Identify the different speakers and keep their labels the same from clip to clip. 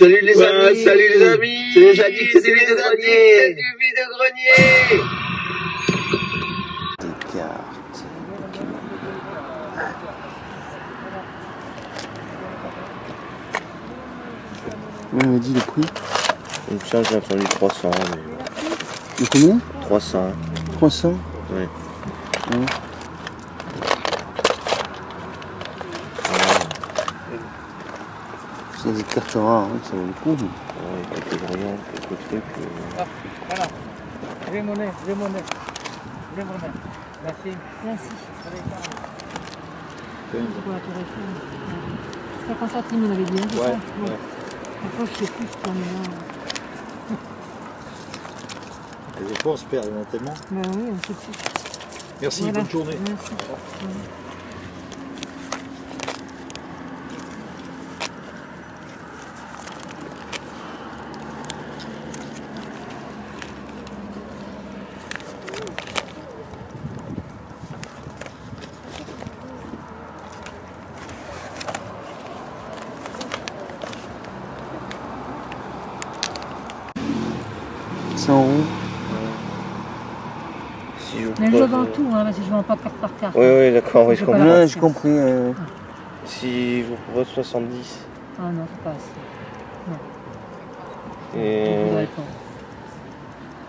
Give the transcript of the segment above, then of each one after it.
Speaker 1: Salut les amis.
Speaker 2: Salut les amis.
Speaker 1: C'est déjà dit que c'est du vide-grenier.
Speaker 2: Du vide-grenier.
Speaker 1: Des cartes Pokémon. Oui, me dit le prix.
Speaker 3: Il me semble que j'ai entendu 300, mais...
Speaker 1: De combien?
Speaker 3: 300.
Speaker 1: 300.
Speaker 3: Oui.
Speaker 1: Ouais. C'est des cartes rares, hein, ça vaut le coup.
Speaker 3: Ouais, quelques brillants, quelques trucs.
Speaker 4: Ah, voilà. J'ai monnaie. Merci.
Speaker 5: Merci. Pour la tour Eiffel. 50 centimes, on avait dit, hein, c'est ça?
Speaker 3: Ouais.
Speaker 5: Après, je sais plus, je crois, mais là...
Speaker 6: Les efforts se perdent, il y en a tellement.
Speaker 5: Ben oui, on sait plus.
Speaker 6: Merci,
Speaker 5: Voilà.
Speaker 6: bonne journée.
Speaker 5: Merci.
Speaker 1: C'est en haut.
Speaker 3: Si je vous
Speaker 5: Mais je
Speaker 3: propose,
Speaker 5: vends tout, hein, parce que je vends pas carte par carte.
Speaker 3: Oui, d'accord, oui, je
Speaker 5: Je peux
Speaker 3: comprends.
Speaker 5: pas
Speaker 1: Ouais, j'ai compris.
Speaker 3: Si je vous propose 70
Speaker 5: Ah non, c'est pas assez. Je
Speaker 3: et
Speaker 5: voudrais pas.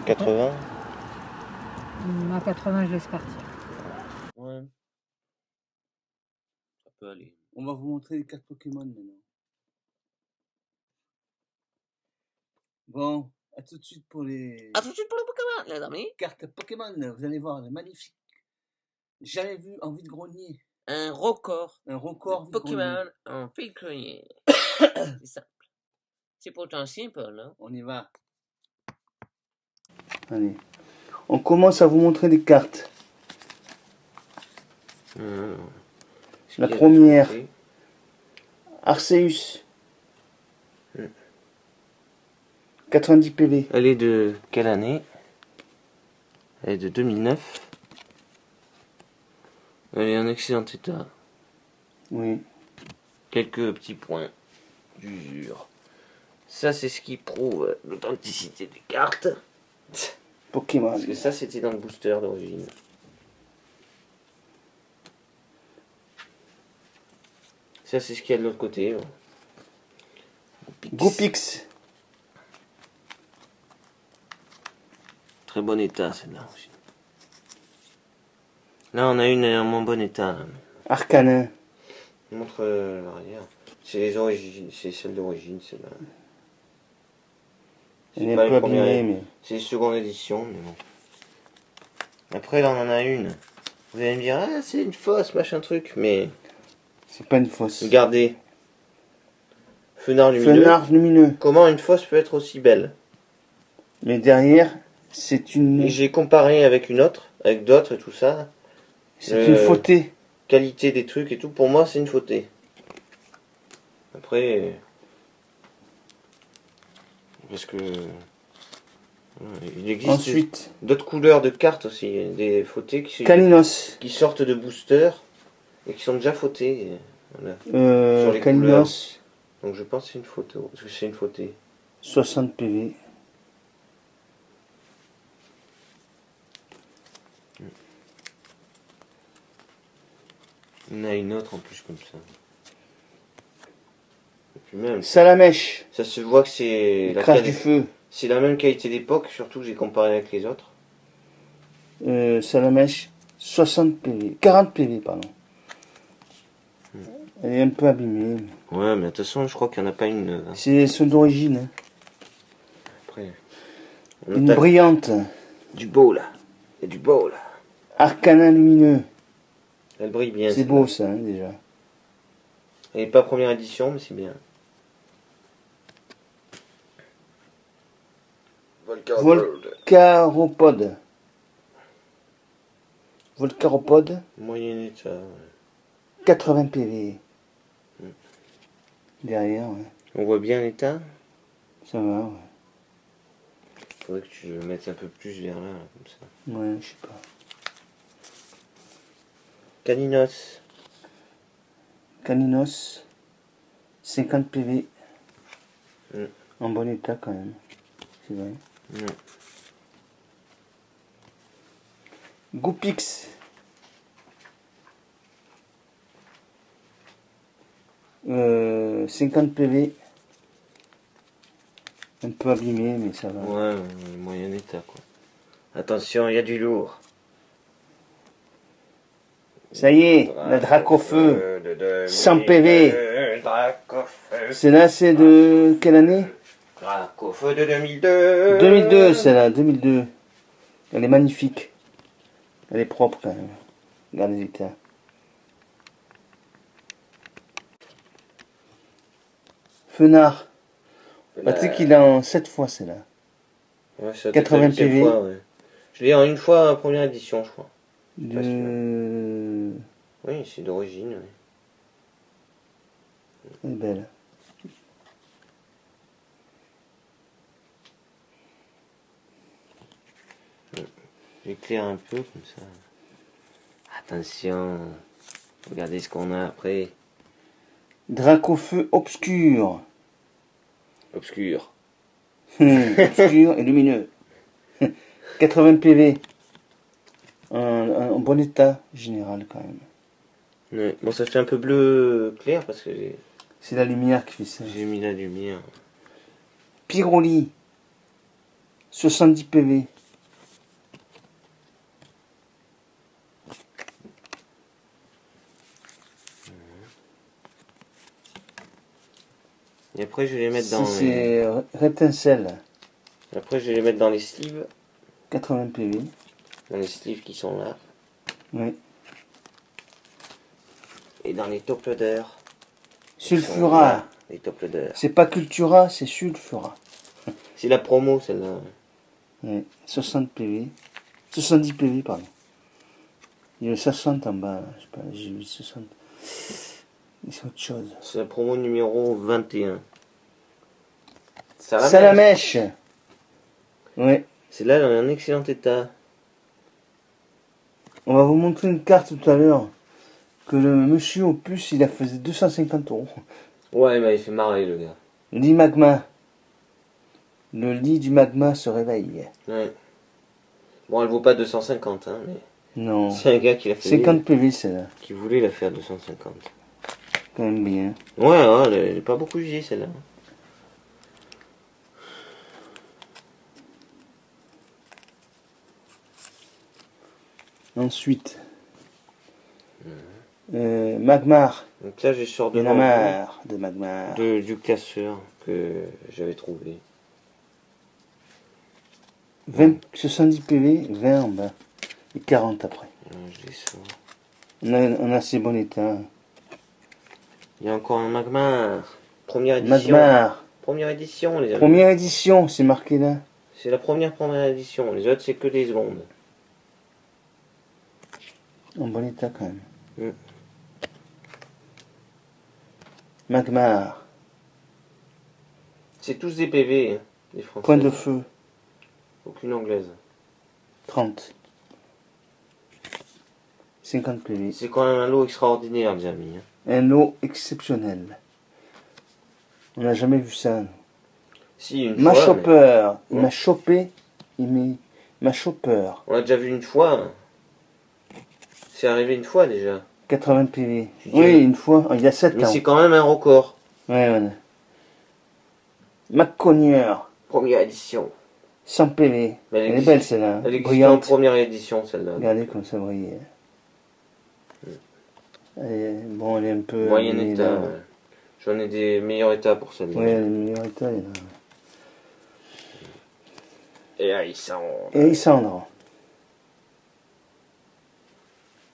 Speaker 3: 80.
Speaker 5: À 80, je laisse partir.
Speaker 3: Ouais. Ça peut aller.
Speaker 1: On va vous montrer les cartes Pokémon maintenant. Bon, à tout de suite pour les
Speaker 2: À tout de suite pour le Pokémon, les amis.
Speaker 1: cartes Pokémon. Vous allez voir, les magnifiques. Jamais vu en vide-grenier.
Speaker 2: Un record
Speaker 1: Un record
Speaker 2: de
Speaker 1: vide-grenier.
Speaker 2: Pokémon en vide-grenier. C'est simple. C'est pourtant simple, non?
Speaker 1: On y va. Allez. On commence à vous montrer les cartes. La première, Arceus. 90 PV.
Speaker 3: Elle est de quelle année? Elle est de 2009. Elle est en excellent état.
Speaker 1: Oui.
Speaker 3: Quelques petits points d'usure. Ça, c'est ce qui prouve l'authenticité des cartes.
Speaker 1: Pokémon.
Speaker 3: Parce que ça, c'était dans le booster d'origine. Ça, c'est ce qu'il y a de l'autre côté.
Speaker 1: Gopix.
Speaker 3: Très bon état, celle-là aussi. Là, on a une en moins bon état. Là.
Speaker 1: Arcanin.
Speaker 3: Montre l'arrière. C'est les origines, c'est celle d'origine, celle-là.
Speaker 1: Elle est un peu abîmée, mais...
Speaker 3: C'est seconde édition, mais bon. Après, là, on en a une. Vous allez me dire, ah, c'est une fausse, machin truc, mais...
Speaker 1: C'est pas une fausse.
Speaker 3: Regardez. Fenard lumineux.
Speaker 1: Fenard lumineux.
Speaker 3: Comment une fausse peut être aussi belle?
Speaker 1: Mais derrière, c'est une...
Speaker 3: Et j'ai comparé avec une autre, avec d'autres et tout ça.
Speaker 1: C'est une fautée.
Speaker 3: Qualité des trucs et tout, pour moi, c'est une fautée. Après... Parce que... Il existe
Speaker 1: Ensuite,
Speaker 3: d'autres couleurs de cartes aussi, des fautées
Speaker 1: Caninos.
Speaker 3: qui sortent de boosters et qui sont déjà fautées. Voilà. Sur les
Speaker 1: Caninos,
Speaker 3: Donc je pense que c'est une photo, parce que c'est une fautée.
Speaker 1: 60 PV.
Speaker 3: Il y en a une autre en plus comme ça. Et puis même,
Speaker 1: Salamèche.
Speaker 3: ça se voit que c'est
Speaker 1: Crash du feu.
Speaker 3: c'est la même qualité d'époque, surtout que j'ai comparé avec les autres.
Speaker 1: Salamèche, 60 PV. 40 PV, pardon. Elle est un peu abîmée.
Speaker 3: Ouais, mais de toute façon, je crois qu'il n'y en a pas une neuve. Hein.
Speaker 1: C'est ceux d'origine. Hein.
Speaker 3: Après,
Speaker 1: Une brillante.
Speaker 3: du beau là. Il y a du beau là.
Speaker 1: Arcanin lumineux.
Speaker 3: Elle brille bien.
Speaker 1: C'est beau ça, hein, déjà.
Speaker 3: Elle n'est pas première édition, mais c'est bien.
Speaker 1: Volcaropode. Volcaropode,
Speaker 3: Moyen état. Ouais.
Speaker 1: 80 PV. Derrière, ouais.
Speaker 3: On voit bien l'état.
Speaker 1: Ça va, ouais.
Speaker 3: Faudrait que tu le mettes un peu plus vers là, comme ça.
Speaker 1: Ouais, je sais pas.
Speaker 3: Caninos.
Speaker 1: Caninos, 50 PV.
Speaker 7: En bon état quand même. C'est vrai.
Speaker 3: Ouais.
Speaker 7: Goupix. 50 PV. Un peu abîmé, mais ça va.
Speaker 3: Ouais, moyen état quoi. Attention, il y a du lourd.
Speaker 7: Ça y est, la Dracofeu. 100 PV.
Speaker 3: Dracofeu.
Speaker 7: Celle-là, c'est de quelle année?
Speaker 3: Dracofeu de 2002.
Speaker 7: 2002, celle-là, 2002. Elle est magnifique. Elle est propre quand même. Regardez l'état. Fenard. Patrick, il a en 7 fois celle-là.
Speaker 3: Ouais, ça
Speaker 7: 80
Speaker 3: deuxième
Speaker 7: PV.
Speaker 3: fois, ouais. Je l'ai en une fois en première édition, je crois. Pas
Speaker 7: De...
Speaker 3: Oui, c'est d'origine. Ouais.
Speaker 7: Elle est belle.
Speaker 3: J'éclaire un peu comme ça. Attention. Regardez ce qu'on a après.
Speaker 7: Dracofeu obscur.
Speaker 3: Obscur.
Speaker 7: Obscur et lumineux. 80 PV. En bon état général quand même.
Speaker 3: Ouais. Bon, ça fait un peu bleu clair parce que
Speaker 7: C'est la lumière qui fait ça.
Speaker 3: j'ai mis la lumière.
Speaker 7: Pyroli. 70 PV.
Speaker 3: Et après, je vais les mettre dans.
Speaker 7: C'est rétincelle.
Speaker 3: Après, je vais les mettre dans les sleeves.
Speaker 7: 80 PV.
Speaker 3: Dans les sleeves qui sont là.
Speaker 7: Oui.
Speaker 3: Et dans les top loaders.
Speaker 7: Sulfura.
Speaker 3: Les top loaders.
Speaker 7: C'est pas Cultura, c'est Sulfura.
Speaker 3: C'est la promo celle-là.
Speaker 7: Oui. 60 PV. 70 PV, pardon. Il y a 60 en bas. Je sais pas, j'ai vu 60. C'est autre chose.
Speaker 3: C'est la promo numéro 21.
Speaker 7: Salamèche. Oui.
Speaker 3: Celle-là, elle est en excellent état.
Speaker 7: On va vous montrer une carte tout à l'heure. Que le monsieur au puce, il a fait 250 €.
Speaker 3: Ouais, mais il fait marrer le gars.
Speaker 7: Lit magma. Le lit du magma se réveille.
Speaker 3: Ouais. Bon, elle vaut pas 250, hein, mais
Speaker 7: Non.
Speaker 3: c'est un gars qui l'a fait.
Speaker 7: 50 PV, celle-là.
Speaker 3: Qui voulait la faire 250.
Speaker 7: Quand même bien.
Speaker 3: Ouais, elle est pas beaucoup usée celle-là.
Speaker 7: Ensuite. Magmar.
Speaker 3: Donc là, je sors
Speaker 7: Il y en a
Speaker 3: devant
Speaker 7: marre de Magmar.
Speaker 3: du classeur que j'avais trouvé.
Speaker 7: 70 PV, 20 en bas. Et 40 après.
Speaker 3: Je les sors.
Speaker 7: On a assez bon état.
Speaker 3: Il y a encore un Magmar. Première édition.
Speaker 7: Magmar.
Speaker 3: Première édition, les amis.
Speaker 7: Première édition, c'est marqué là.
Speaker 3: C'est la première édition. Les autres, c'est que les secondes.
Speaker 7: En bon état quand même.
Speaker 3: Mm.
Speaker 7: Magmar.
Speaker 3: C'est tous des PV, hein, les Français.
Speaker 7: Point de feu.
Speaker 3: Aucune anglaise.
Speaker 7: 30. 50 PV.
Speaker 3: C'est quand même un lot extraordinaire, les amis. Hein.
Speaker 7: Un lot exceptionnel. On n'a jamais vu ça. Non.
Speaker 3: Si, une
Speaker 7: Ma
Speaker 3: fois.
Speaker 7: chopper. Il
Speaker 3: Ouais.
Speaker 7: m'a chopé. Ma chopper.
Speaker 3: On l'a déjà vu une fois. Hein. C'est arrivé une fois déjà.
Speaker 7: 80 PV.
Speaker 3: Tu dis-
Speaker 7: Oui, une fois. Il y a 7
Speaker 3: Mais
Speaker 7: ans.
Speaker 3: c'est quand même un record.
Speaker 7: Ouais, ouais. McConnier.
Speaker 3: Première édition.
Speaker 7: 100 PV.
Speaker 3: Mais
Speaker 7: Elle est belle celle-là.
Speaker 3: Elle existe en
Speaker 7: Brillante.
Speaker 3: première édition, celle-là.
Speaker 7: Regardez comme ça brille. Bon, elle est un peu.
Speaker 3: Moyen
Speaker 7: abîmée,
Speaker 3: état.
Speaker 7: là.
Speaker 3: Ouais. J'en ai des meilleurs états pour celle-là.
Speaker 7: Ouais, elle est meilleur état. Elle est là.
Speaker 3: Et là, ils sont.
Speaker 7: Et Isandre.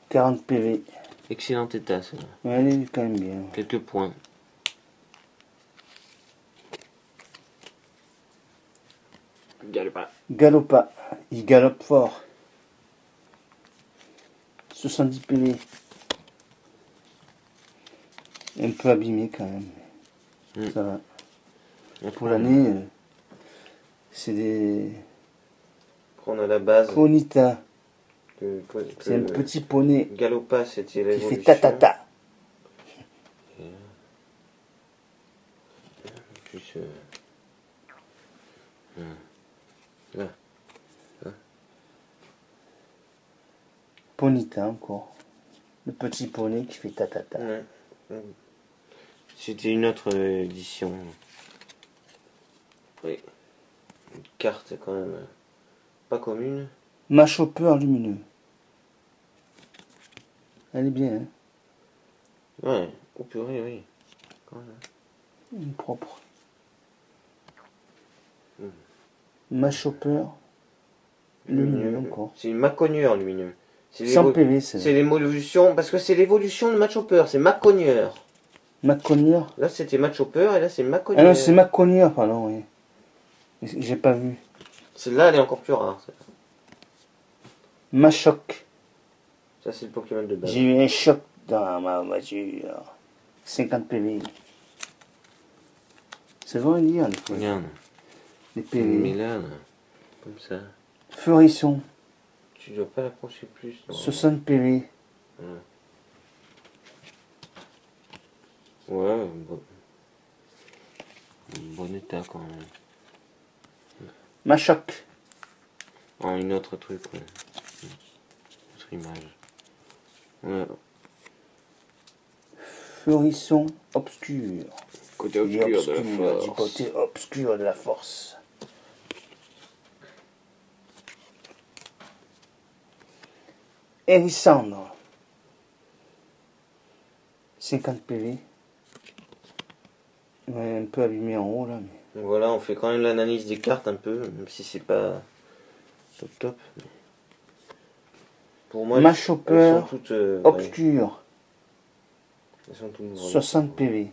Speaker 7: 40 PV.
Speaker 3: Excellent état, celle-là.
Speaker 7: Ouais, elle est quand même bien.
Speaker 3: Quelques points.
Speaker 7: Galopa. Il galope fort. 70 PV. Un peu abîmé quand même.
Speaker 3: Mm.
Speaker 7: Ça va.
Speaker 3: Après,
Speaker 7: Pour l'année, c'est des
Speaker 3: on a la base.
Speaker 7: Konita.
Speaker 3: Que
Speaker 7: C'est un petit poney
Speaker 3: Galopa, c'était
Speaker 7: qui
Speaker 3: l'évolution.
Speaker 7: fait tatata.
Speaker 3: Plus, Là.
Speaker 7: Ponyta encore. Le petit poney qui fait ta.
Speaker 3: Ouais. C'était une autre édition. Oui. Une carte quand même pas commune.
Speaker 7: Machopper lumineux. Elle est bien, hein.
Speaker 3: Ouais, au purée, oui. Quand même.
Speaker 7: Propre. Machopper lumineux encore.
Speaker 3: C'est une Maconieur lumineux. C'est
Speaker 7: 100 PV,
Speaker 3: c'est l'évolution, parce que c'est l'évolution de Machopper, c'est Maconieur.
Speaker 7: Maconier.
Speaker 3: Là c'était Machopper et là c'est
Speaker 7: Ah
Speaker 3: Maconieur.
Speaker 7: non, c'est Maconier, pardon, oui. J'ai pas vu.
Speaker 3: Celle-là elle est encore plus rare.
Speaker 7: Machoc.
Speaker 3: Ça c'est le Pokémon de base.
Speaker 7: J'ai eu un choc dans ma voiture. 50 PV. C'est vrai dire, les fois.
Speaker 3: Regarde.
Speaker 7: Les
Speaker 3: Mais
Speaker 7: PV.
Speaker 3: là, comme ça.
Speaker 7: Feurisson.
Speaker 3: Tu dois pas l'approcher plus. Non.
Speaker 7: 60 PV.
Speaker 3: Ouais, bon état quand même.
Speaker 7: Machoc.
Speaker 3: En une autre truc, ouais. Autre image. Ouais.
Speaker 7: Feurisson obscur.
Speaker 3: Côté
Speaker 7: Il est
Speaker 3: obscur de la
Speaker 7: obscur, du
Speaker 3: force.
Speaker 7: côté obscur de la force. Hérissandre. 50 PV. Ouais, un peu abîmé en haut là. Mais...
Speaker 3: Donc voilà, on fait quand même l'analyse des cartes un peu, même si c'est pas top. Mais... Pour moi,
Speaker 7: Machopper
Speaker 3: elles sont toutes
Speaker 7: obscur.
Speaker 3: ouais, elles sont toutes vraies.
Speaker 7: 60 PV.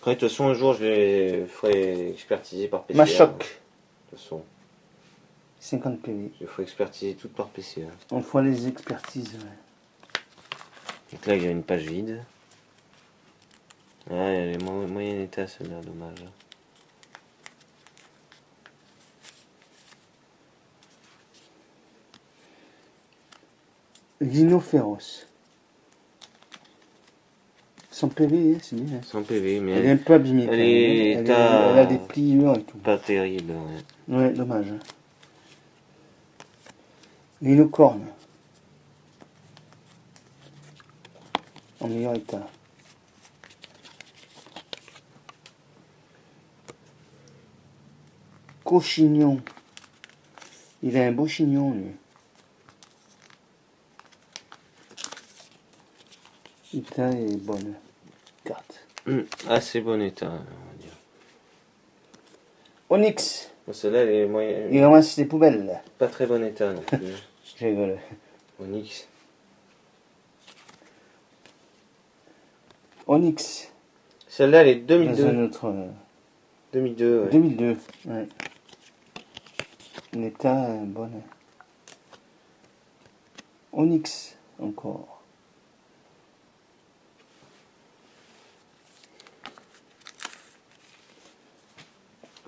Speaker 3: Après, de toute façon, un jour, je les ferai expertiser par PCA.
Speaker 7: Machoc.
Speaker 3: De toute façon,
Speaker 7: 50 PV.
Speaker 3: je les ferai expertiser toutes par PCA.
Speaker 7: On fera les expertises. Ouais.
Speaker 3: Donc là, il y a une page vide. Ah, elle est moyen état, celle-là, dommage.
Speaker 7: Lino féroce. 100 PV, hein, c'est bien. Hein.
Speaker 3: 100 PV, mais
Speaker 7: Elle est un peu abîmée.
Speaker 3: elle est
Speaker 7: elle a des pliures et tout.
Speaker 3: pas terrible. Ouais.
Speaker 7: Ouais, dommage. Hein. Linocorne. En meilleur état. Cochignon. Il a un beau chignon, lui. L'état est bonne. Carte.
Speaker 3: Assez bon état, on va dire.
Speaker 7: Onyx.
Speaker 3: Celle-là, elle est moyen...
Speaker 7: Il ramasse les poubelles.
Speaker 3: pas très bon état non plus.
Speaker 7: Je rigole.
Speaker 3: Onyx.
Speaker 7: Onyx.
Speaker 3: Celle-là, elle est
Speaker 7: Dans
Speaker 3: 2002.
Speaker 7: un autre...
Speaker 3: 2002, ouais.
Speaker 7: 2002. Ouais. L'état est bon. Onyx, encore.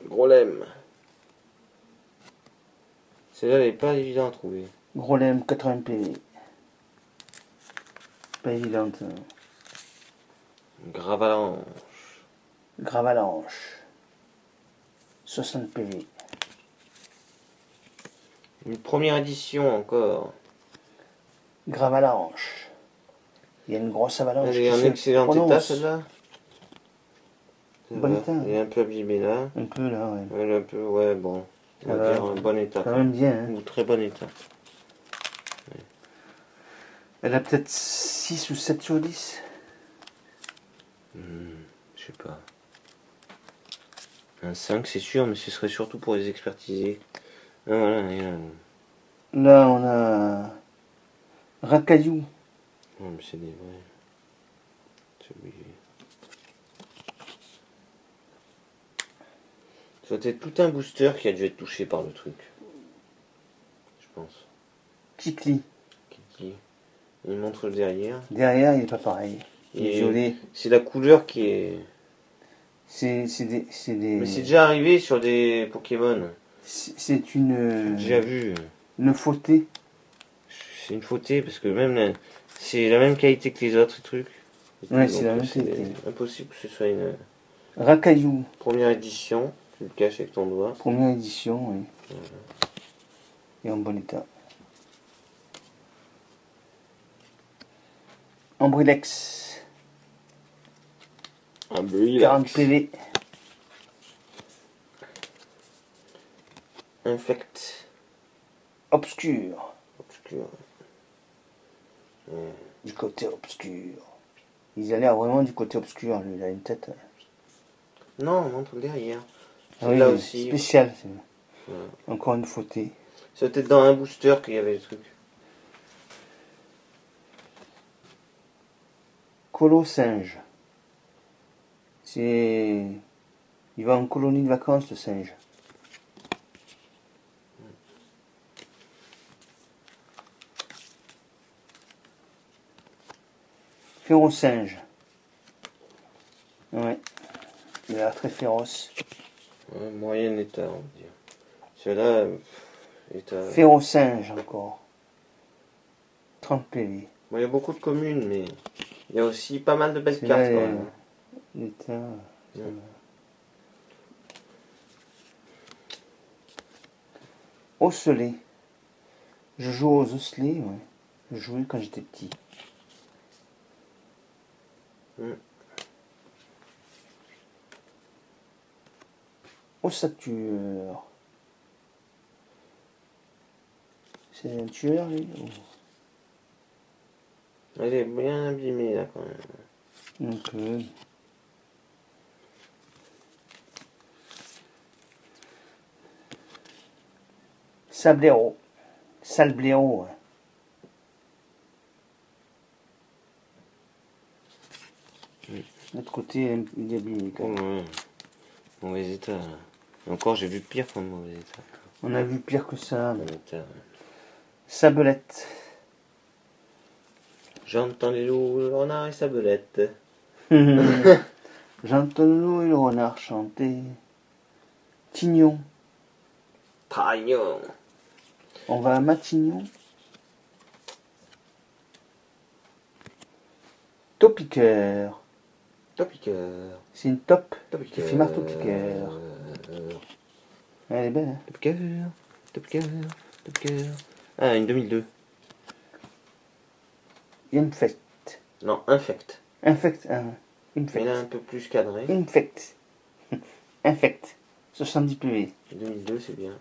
Speaker 3: Gros lemme. Celle-là, elle est pas évidente à trouver.
Speaker 7: Gros lemme, 80 PV. Pas évidente. Hein.
Speaker 3: Gravalanche.
Speaker 7: Gravalanche. 60 PV.
Speaker 3: Une première édition encore.
Speaker 7: Gravalanche. Il y a une grosse avalanche.
Speaker 3: Elle est en
Speaker 7: qui se
Speaker 3: excellent état,
Speaker 7: prononce.
Speaker 3: celle-là.
Speaker 7: Bon état.
Speaker 3: Elle est un peu abîmée là.
Speaker 7: Un peu là, ouais.
Speaker 3: Elle est un peu, ouais, bon. On
Speaker 7: Ça
Speaker 3: va
Speaker 7: va.
Speaker 3: dire un bon état.
Speaker 7: Quand même bien. Hein.
Speaker 3: Ou très bon état.
Speaker 7: Elle a peut-être 6 ou 7 sur 10.
Speaker 3: Je sais pas. Un 5 c'est sûr, mais ce serait surtout pour les expertiser. Ah, voilà, et là.
Speaker 7: Là, on a Racaillou.
Speaker 3: Non, mais c'est des vrais. C'est obligé. Ça doit être tout un booster qui a dû être touché par le truc. Je pense.
Speaker 7: Kikli.
Speaker 3: Qui il montre le derrière.
Speaker 7: Derrière, il n'est pas pareil. Il est
Speaker 3: Et
Speaker 7: violet.
Speaker 3: c'est la couleur qui est.
Speaker 7: C'est des...
Speaker 3: Mais c'est déjà arrivé sur des Pokémon.
Speaker 7: C'est une...
Speaker 3: J'ai déjà vu.
Speaker 7: Une fautée.
Speaker 3: C'est une fautée parce que même c'est la même qualité que les autres trucs.
Speaker 7: Ouais,
Speaker 3: Donc,
Speaker 7: c'est la même qualité.
Speaker 3: impossible que ce soit une
Speaker 7: Racaillou,
Speaker 3: Première édition. Tu le caches avec ton doigt.
Speaker 7: première édition, oui. Et en bon état. Ambrilex,
Speaker 3: Un bruit
Speaker 7: 40 PV.
Speaker 3: Infect.
Speaker 7: Obscur,
Speaker 3: Obscur.
Speaker 7: du côté obscur. Il a l'air vraiment du côté obscur, lui, il a une tête.
Speaker 3: Non, montre derrière.
Speaker 7: Ah oui,
Speaker 3: Là aussi.
Speaker 7: spécial.
Speaker 3: Ouais.
Speaker 7: Encore une fautée.
Speaker 3: C'était dans un booster qu'il y avait le truc.
Speaker 7: Colo singe. C'est. Il va en colonie de vacances, le singe. Férocinge. Ouais. Il a l'air très féroce.
Speaker 3: Ouais, moyen état, on va dire. Celui-là, état.
Speaker 7: Férocinge encore. 30 PV.
Speaker 3: Bon, il y a beaucoup de communes, mais il y a aussi pas mal de belles
Speaker 7: C'est
Speaker 3: cartes
Speaker 7: là,
Speaker 3: quand même.
Speaker 7: l'état. Osselets. Je joue aux osselets, ouais. Je jouais quand j'étais petit. Ossature. C'est un tueur, lui ou...
Speaker 3: Elle est bien abîmée là quand même.
Speaker 7: Un peu. Sablero. Salblero, ouais. De l'autre côté, il est abîmé quand même.
Speaker 3: Ouais. Mauvais état là. Et encore, j'ai vu pire qu'en mauvais état.
Speaker 7: On a vu pire que ça.
Speaker 3: Mauvais état, ouais.
Speaker 7: Sabelette.
Speaker 3: J'entends les loups, le renard et sa belette.
Speaker 7: J'entends le loup et le renard chanter. Tignon.
Speaker 3: Trahignon.
Speaker 7: On va à Matignon. Topiqueur.
Speaker 3: Topiqueur.
Speaker 7: C'est une top qui
Speaker 3: Topiqueur.
Speaker 7: fait marteau-piqueur. Elle est belle, hein.
Speaker 3: Topiqueur. Topiqueur. Topiqueur. Ah, une 2002.
Speaker 7: Infect.
Speaker 3: Non, infect.
Speaker 7: Infect.
Speaker 3: Mais
Speaker 7: Infect.
Speaker 3: là, un peu plus cadré.
Speaker 7: Infect. Infect. 70 PV.
Speaker 3: 2002, c'est bien.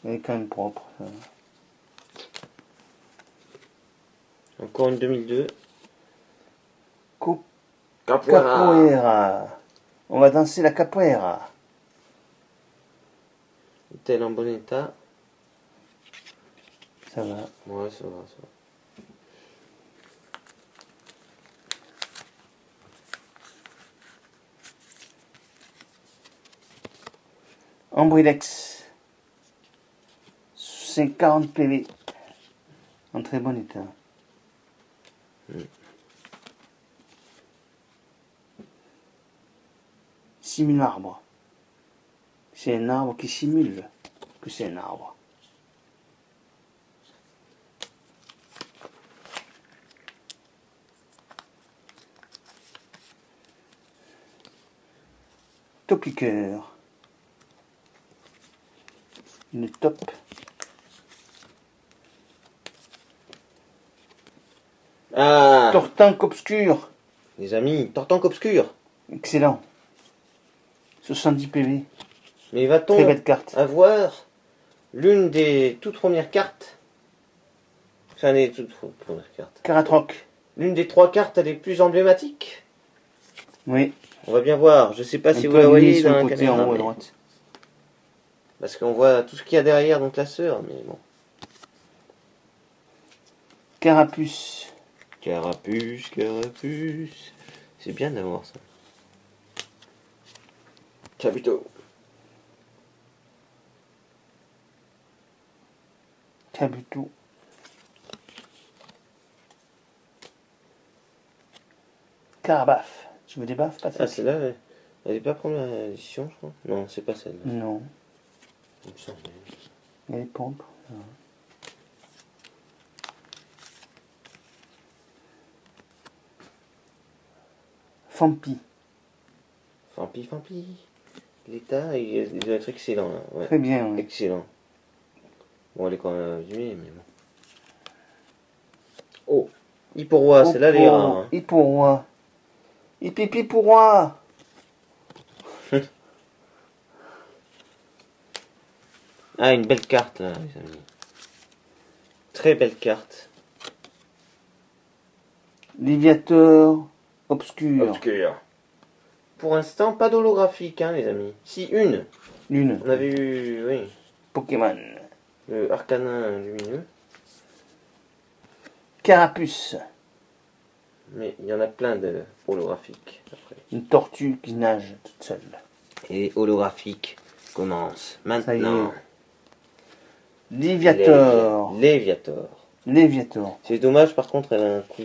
Speaker 7: Elle est quand même propre. Ça.
Speaker 3: Encore une 2002.
Speaker 7: Co-
Speaker 3: Capoeira.
Speaker 7: Capoeira. On va danser la capoeira.
Speaker 3: Est-elle en bon état?
Speaker 7: Ça va.
Speaker 3: Ouais, ça va, ça va.
Speaker 7: Ambrilex. C'est 40 PV. En très bon état. Simule arbre. C'est un arbre qui simule que c'est un arbre. Topiqueur. Une top.
Speaker 3: Ah,
Speaker 7: Tortanque obscur.
Speaker 3: les amis, Tortanque obscur.
Speaker 7: Excellent. 70 PV.
Speaker 3: Mais
Speaker 7: Très
Speaker 3: va-t-on
Speaker 7: belle carte.
Speaker 3: avoir l'une des toutes premières cartes? Enfin, les toutes premières cartes.
Speaker 7: Caratroc.
Speaker 3: L'une des trois cartes les plus emblématiques?
Speaker 7: Oui.
Speaker 3: On va bien voir. Je sais pas
Speaker 7: Un
Speaker 3: si
Speaker 7: peu
Speaker 3: vous la
Speaker 7: allumé
Speaker 3: voyez
Speaker 7: sur
Speaker 3: dans
Speaker 7: le
Speaker 3: la
Speaker 7: côté
Speaker 3: caméra.
Speaker 7: en haut à
Speaker 3: Mais...
Speaker 7: droite.
Speaker 3: Parce qu'on voit tout ce qu'il y a derrière, donc la sœur, mais bon.
Speaker 7: Carapuce.
Speaker 3: Carapuce, carapuce. C'est bien d'avoir ça. Kabuto.
Speaker 7: Kabuto. Carabaf. Tu veux des baffes, Patrick?
Speaker 3: Ah, celle-là, elle est pas première édition, je crois. Non, c'est pas celle-là.
Speaker 7: Non.
Speaker 3: Il me semble.
Speaker 7: Il y a les pompes. Fampi.
Speaker 3: Fampi. L'état, il doit être excellent là. Ouais.
Speaker 7: Très bien, oui.
Speaker 3: Excellent. Bon, elle est quand même abîmée, mais bon. Oh, Hipporoi, c'est là les rares. Hein.
Speaker 7: Hipporoi. Hipipi pour roi.
Speaker 3: Ah, une belle carte là, les amis. Très belle carte.
Speaker 7: Léviateur obscur.
Speaker 3: Obscur. Pour l'instant, pas d'holographique, hein, les amis. Si, une.
Speaker 7: Lune.
Speaker 3: On avait eu, oui,
Speaker 7: Pokémon.
Speaker 3: le Arcanin lumineux.
Speaker 7: Carapuce.
Speaker 3: Mais il y en a plein de holographiques. Après.
Speaker 7: Une tortue qui nage toute seule.
Speaker 3: Et les holographiques commencent
Speaker 7: Ça y est.
Speaker 3: maintenant.
Speaker 7: Léviateur.
Speaker 3: Léviator.
Speaker 7: Léviateur.
Speaker 3: C'est dommage, par contre, elle a un coup.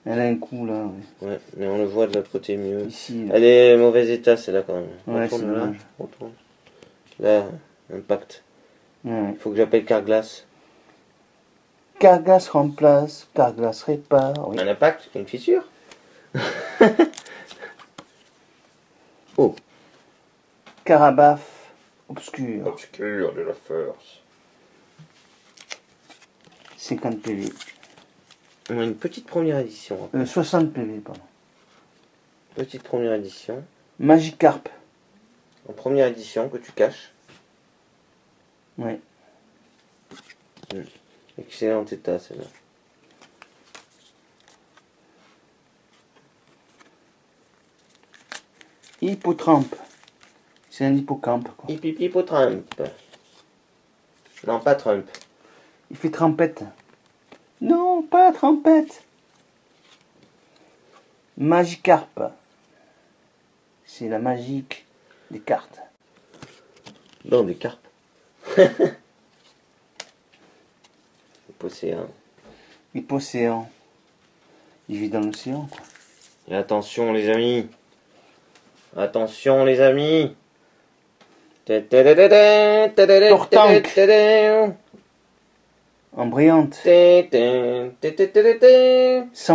Speaker 7: Elle a un coup là, oui.
Speaker 3: Ouais, mais on le voit de l'autre côté mieux.
Speaker 7: Ici. Là.
Speaker 3: Elle est mauvais état, celle-là, quand même.
Speaker 7: Ouais, c'est
Speaker 3: Retourne là.
Speaker 7: dommage.
Speaker 3: Retourne. Là, impact.
Speaker 7: Ouais.
Speaker 3: Il faut que j'appelle Carglass.
Speaker 7: Carglass remplace, Carglass répare. Oui.
Speaker 3: Un impact, une fissure. Oh.
Speaker 7: Carabaf obscur.
Speaker 3: Obscur de la force.
Speaker 7: 50 PV.
Speaker 3: On a une petite première édition. Hein.
Speaker 7: 60 PV, pardon.
Speaker 3: Petite première édition.
Speaker 7: Magikarp.
Speaker 3: En première édition que tu caches.
Speaker 7: Oui.
Speaker 3: Excellent état, celle-là.
Speaker 7: Hippotrampe. C'est un hippocampe, quoi.
Speaker 3: Hippipipo Trump. Non, pas Trump.
Speaker 7: Il fait trempette. Non, pas trompette. Magikarp. C'est la magique des cartes.
Speaker 3: Non, des carpes. Océan.
Speaker 7: Hippocéan. Il vit dans l'océan, quoi.
Speaker 3: Et attention, les amis. Attention, les amis.
Speaker 7: Tortank. En brillante. 100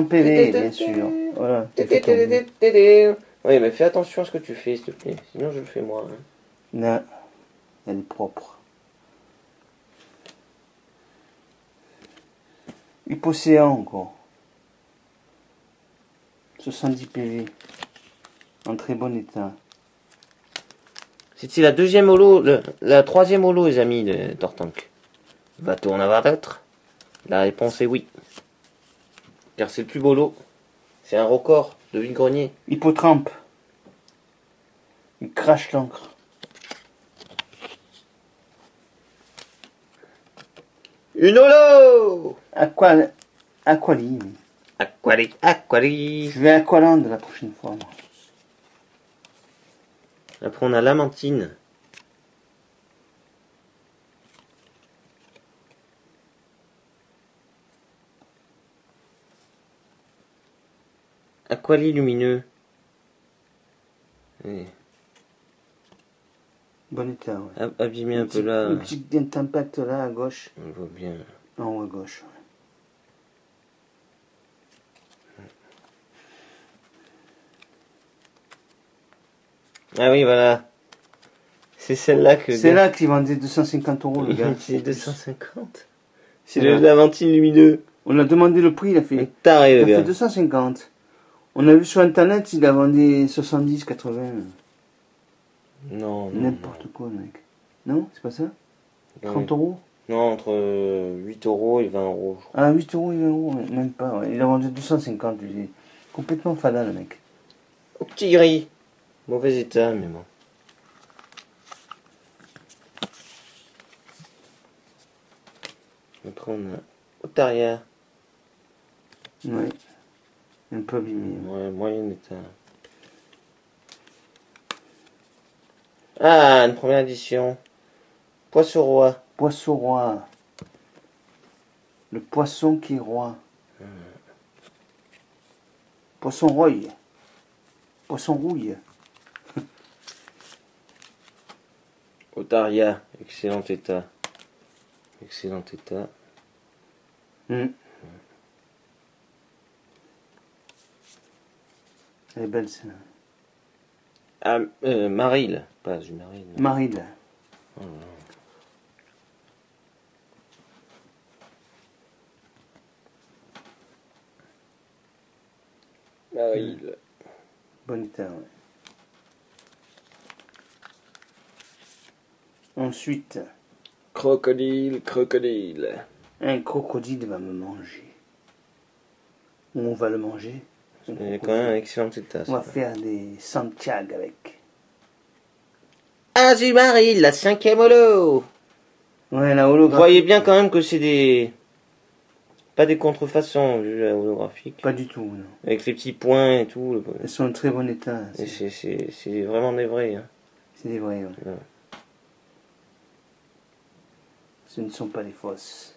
Speaker 7: PV, bien sûr. Voilà. t'as fait tomber.
Speaker 3: Oui, mais fais attention à ce que tu fais, s'il te plaît. Sinon, je le fais moi. Hein.
Speaker 7: Non. Elle est propre. Hippocéan, encore. 70 PV. En très bon état.
Speaker 3: C'était la deuxième holo, la troisième holo, les amis, de Tortank. Va-t-on en avoir d'autres? La réponse est oui. Car c'est le plus beau lot. C'est un record de vide-grenier.
Speaker 7: Hippotrampe. Il crache l'encre.
Speaker 3: Une holo!
Speaker 7: Aqualine.
Speaker 3: Aquari.
Speaker 7: Je vais à Aqualand la prochaine fois. Moi.
Speaker 3: Après, on a Lamantine. Aquali lumineux. Oui.
Speaker 7: Bon état, ouais.
Speaker 3: Abîmé un peu là.
Speaker 7: Un petit impact là à gauche.
Speaker 3: On le voit bien.
Speaker 7: En haut à gauche. Ouais.
Speaker 3: Ah oui, voilà. C'est celle-là que...
Speaker 7: C'est là qu'il vendait 250 € le gars.
Speaker 3: C'est 250. C'est
Speaker 7: Voilà.
Speaker 3: le Lamantine lumineux.
Speaker 7: On a demandé le prix, il a fait,
Speaker 3: Taré,
Speaker 7: il
Speaker 3: le
Speaker 7: a fait
Speaker 3: gars.
Speaker 7: 250. On a vu sur internet, il a vendu 70, 80.
Speaker 3: Non, non.
Speaker 7: N'importe quoi, mec. Non, c'est pas ça
Speaker 3: Non.
Speaker 7: 30 €.
Speaker 3: Non, entre 8 € et 20 €. je crois.
Speaker 7: Ah, 8 € et 20 €, ouais, même pas. Ouais. Il a vendu 250, il est complètement fada, le mec.
Speaker 3: Au petit gris. Mauvais état, mais bon. Après, on a Otaria.
Speaker 7: Ouais. Un peu abîmé.
Speaker 3: Ouais, moyen état. Ah, une première édition. Poisson roi.
Speaker 7: Poisson roi. Le poisson qui est roi. Poisson roi. Poisson rouille.
Speaker 3: Otaria. Excellent état. Excellent état.
Speaker 7: Elle est belle, celle-là.
Speaker 3: Ah, Maril, pas Jumaril.
Speaker 7: Maril.
Speaker 3: Maril.
Speaker 7: Bon état, ouais. Ensuite,
Speaker 3: Crocodile, crocodile.
Speaker 7: un crocodile va me manger. Ou on va le manger. Un
Speaker 3: Il est
Speaker 7: crocodile.
Speaker 3: quand même un excellent état.
Speaker 7: On va faire des Santiago avec.
Speaker 3: Ah, Jumaril, la 5e holo.
Speaker 7: Ouais, la
Speaker 3: Vous
Speaker 7: holographique.
Speaker 3: voyez bien quand même que c'est des... Pas des contrefaçons, vu la holographique.
Speaker 7: Pas du tout, non.
Speaker 3: Avec les petits points et tout.
Speaker 7: Elles sont en très bon état.
Speaker 3: Et c'est vraiment des vrais. Hein.
Speaker 7: C'est des vrais, ouais.
Speaker 3: Ouais.
Speaker 7: Ce ne sont pas des fausses.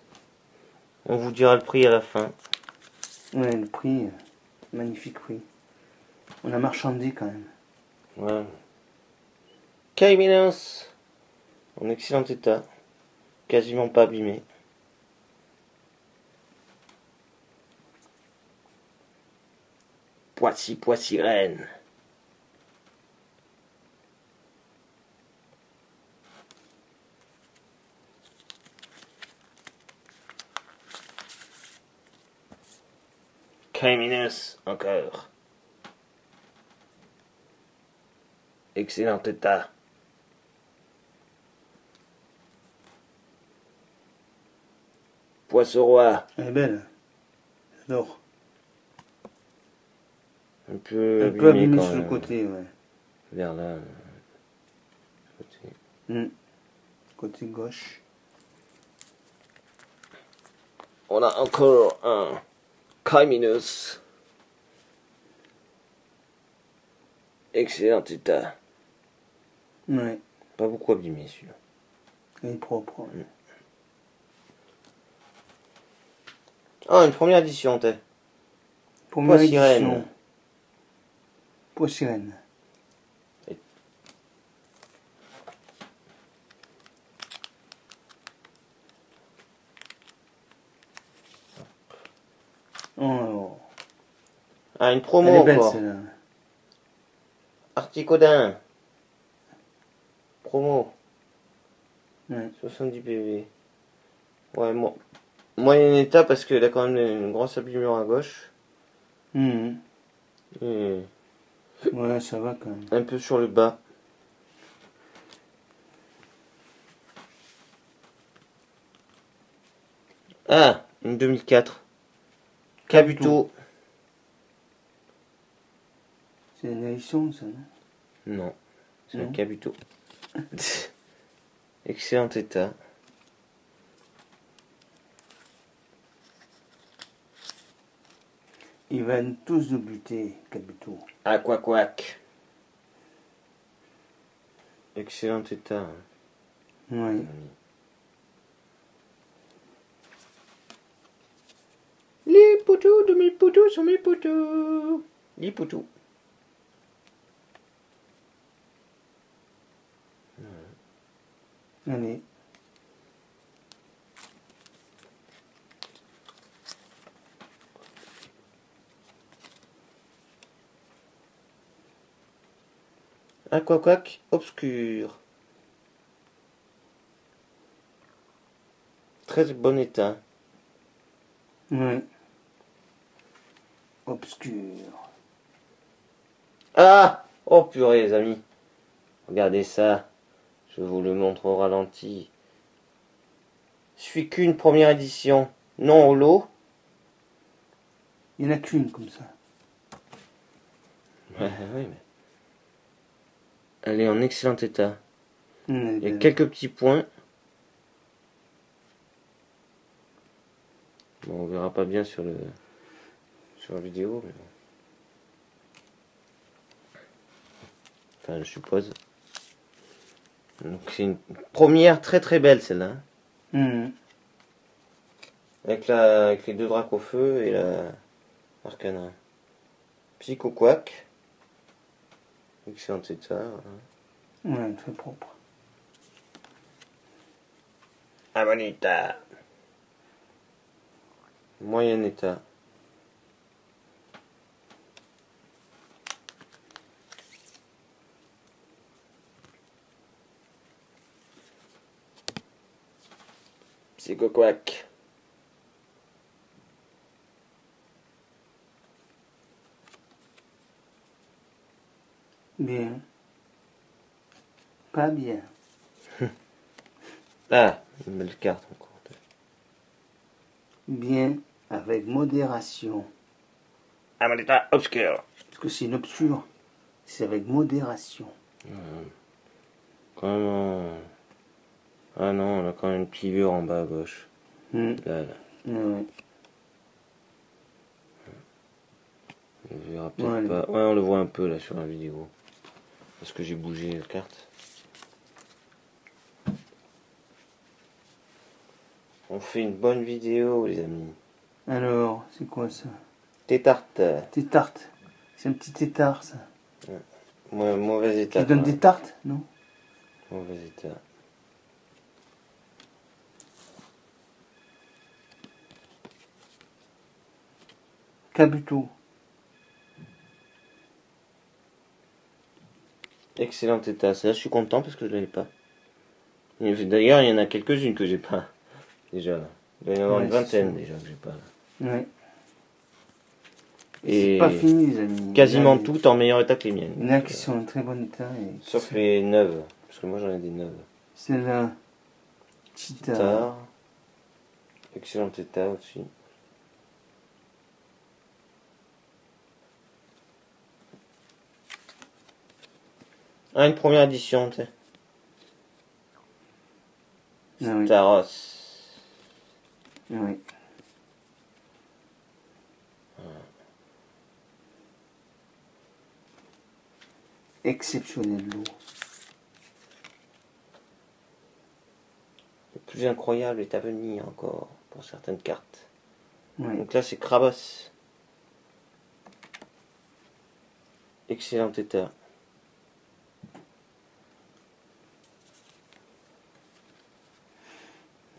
Speaker 3: On vous dira le prix à la fin.
Speaker 7: Ouais, le prix, magnifique prix. On a marchandé quand même.
Speaker 3: Ouais. Caiminos. En excellent état. Quasiment pas abîmé. Poissy-Poissy-Rennes. Caiminos, encore. Excellent état. Poisson-Roi.
Speaker 7: Elle est belle. J'adore.
Speaker 3: Un peu
Speaker 7: Un peu
Speaker 3: abîmé
Speaker 7: abîmée
Speaker 3: quand
Speaker 7: sur le
Speaker 3: même.
Speaker 7: côté, ouais.
Speaker 3: Vers là. Côté.
Speaker 7: Côté gauche.
Speaker 3: On a encore un Caiminos. Excellent état.
Speaker 7: Ouais.
Speaker 3: Pas beaucoup abîmé celui-là.
Speaker 7: Elle est propre. Ouais.
Speaker 3: Ah, une première édition, t'es.
Speaker 7: Première
Speaker 3: Poissy-Rennes.
Speaker 7: édition. Poissy-Rennes. Oh.
Speaker 3: Ah, une promo
Speaker 7: Elle est belle
Speaker 3: encore.
Speaker 7: celle-là.
Speaker 3: Articodin. Promo.
Speaker 7: Ouais.
Speaker 3: 70 PV. Ouais, moyen état parce qu'elle a quand même une grosse abîmure à gauche.
Speaker 7: Mhm.
Speaker 3: Et
Speaker 7: Ouais, ça va quand même.
Speaker 3: un peu sur le bas. Ah, une 2004. Kabuto.
Speaker 7: C'est une édition, ça, non?
Speaker 3: Non, c'est un
Speaker 7: Non.
Speaker 3: Kabuto. Excellent état.
Speaker 7: Ils viennent tous nous buter, Kabuto.
Speaker 3: Aquaquac. Excellent état.
Speaker 7: Ouais.
Speaker 3: Les poteaux de mes poteaux sont mes poteaux. Les poteaux.
Speaker 7: Allez.
Speaker 3: Aquaquac obscur. Très bon état.
Speaker 7: Ouais. Obscur.
Speaker 3: Ah! Oh purée les amis. Regardez ça. Je vous le montre au ralenti. Je suis qu'une première édition. Non holo.
Speaker 7: Il n'y en a qu'une comme ça.
Speaker 3: Ouais, oui, mais... Elle est en excellent état.
Speaker 7: Elle est
Speaker 3: Il y a
Speaker 7: belle.
Speaker 3: quelques petits points. Bon, on verra pas bien sur la vidéo, mais bon. Enfin, je suppose. Donc c'est une première très très belle celle-là.
Speaker 7: Mhm.
Speaker 3: Avec les deux dracs au feu et la arcana. Psychoquac. Excellent état.
Speaker 7: Ouais, très propre.
Speaker 3: Amanita. Moyen état. C'est Coquac.
Speaker 7: Bien. Pas bien.
Speaker 3: Ah, une belle carte encore.
Speaker 7: Bien avec modération.
Speaker 3: Amalita obscur.
Speaker 7: Parce que c'est une obscure. C'est avec modération.
Speaker 3: Comment? Ah non, on a quand même une pliure en bas à gauche.
Speaker 7: Hmm.
Speaker 3: Là.
Speaker 7: Ouais.
Speaker 3: On le verra peut-être
Speaker 7: Ouais,
Speaker 3: pas. Ouais, on le voit un peu là sur la vidéo. Parce que j'ai bougé la carte. On fait une bonne vidéo, les amis.
Speaker 7: Alors, c'est quoi ça?
Speaker 3: Tétarte.
Speaker 7: Des tartes. C'est un petit tétard, ça.
Speaker 3: Mauvais état.
Speaker 7: Qui donne
Speaker 3: quand
Speaker 7: des
Speaker 3: même.
Speaker 7: tartes, non?
Speaker 3: Mauvais état.
Speaker 7: Kabuto.
Speaker 3: Excellent état. Ça, je suis content parce que je l'avais pas. D'ailleurs, il y en a quelques-unes que j'ai pas. Déjà. Il doit y en avoir
Speaker 7: Ouais,
Speaker 3: une
Speaker 7: c'est
Speaker 3: vingtaine
Speaker 7: ça.
Speaker 3: déjà que j'ai pas.
Speaker 7: Ouais.
Speaker 3: Et
Speaker 7: C'est pas fini, les amis.
Speaker 3: quasiment
Speaker 7: Il y en a-
Speaker 3: toutes en meilleur état que les miennes.
Speaker 7: Il y en a qui sont en très bon état. Et
Speaker 3: Sauf les neuves. Parce que moi j'en ai des neuves.
Speaker 7: Celle-là. Cheetah.
Speaker 3: Tard. Excellent état aussi. Ah, une première édition, tu sais.
Speaker 7: Ah oui.
Speaker 3: Staros.
Speaker 7: Oui. Exceptionnel lot.
Speaker 3: Le plus incroyable est à venir encore pour certaines cartes.
Speaker 7: Oui.
Speaker 3: Donc là c'est Krabos. Excellent état.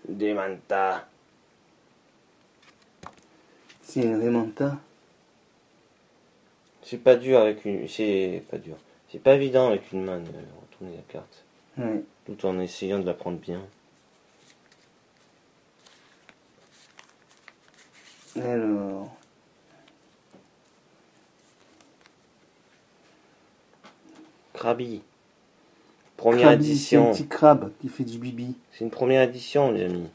Speaker 3: Demanta.
Speaker 7: C'est une Remanta.
Speaker 3: C'est pas dur avec une. C'est pas dur. C'est pas évident avec une main de retourner la carte.
Speaker 7: Oui.
Speaker 3: Tout en essayant de la prendre bien.
Speaker 7: Alors.
Speaker 3: Krabi. Première
Speaker 7: Krabi, c'est un
Speaker 3: édition.
Speaker 7: petit crabe qui fait du bibi.
Speaker 3: C'est une première édition, les amis.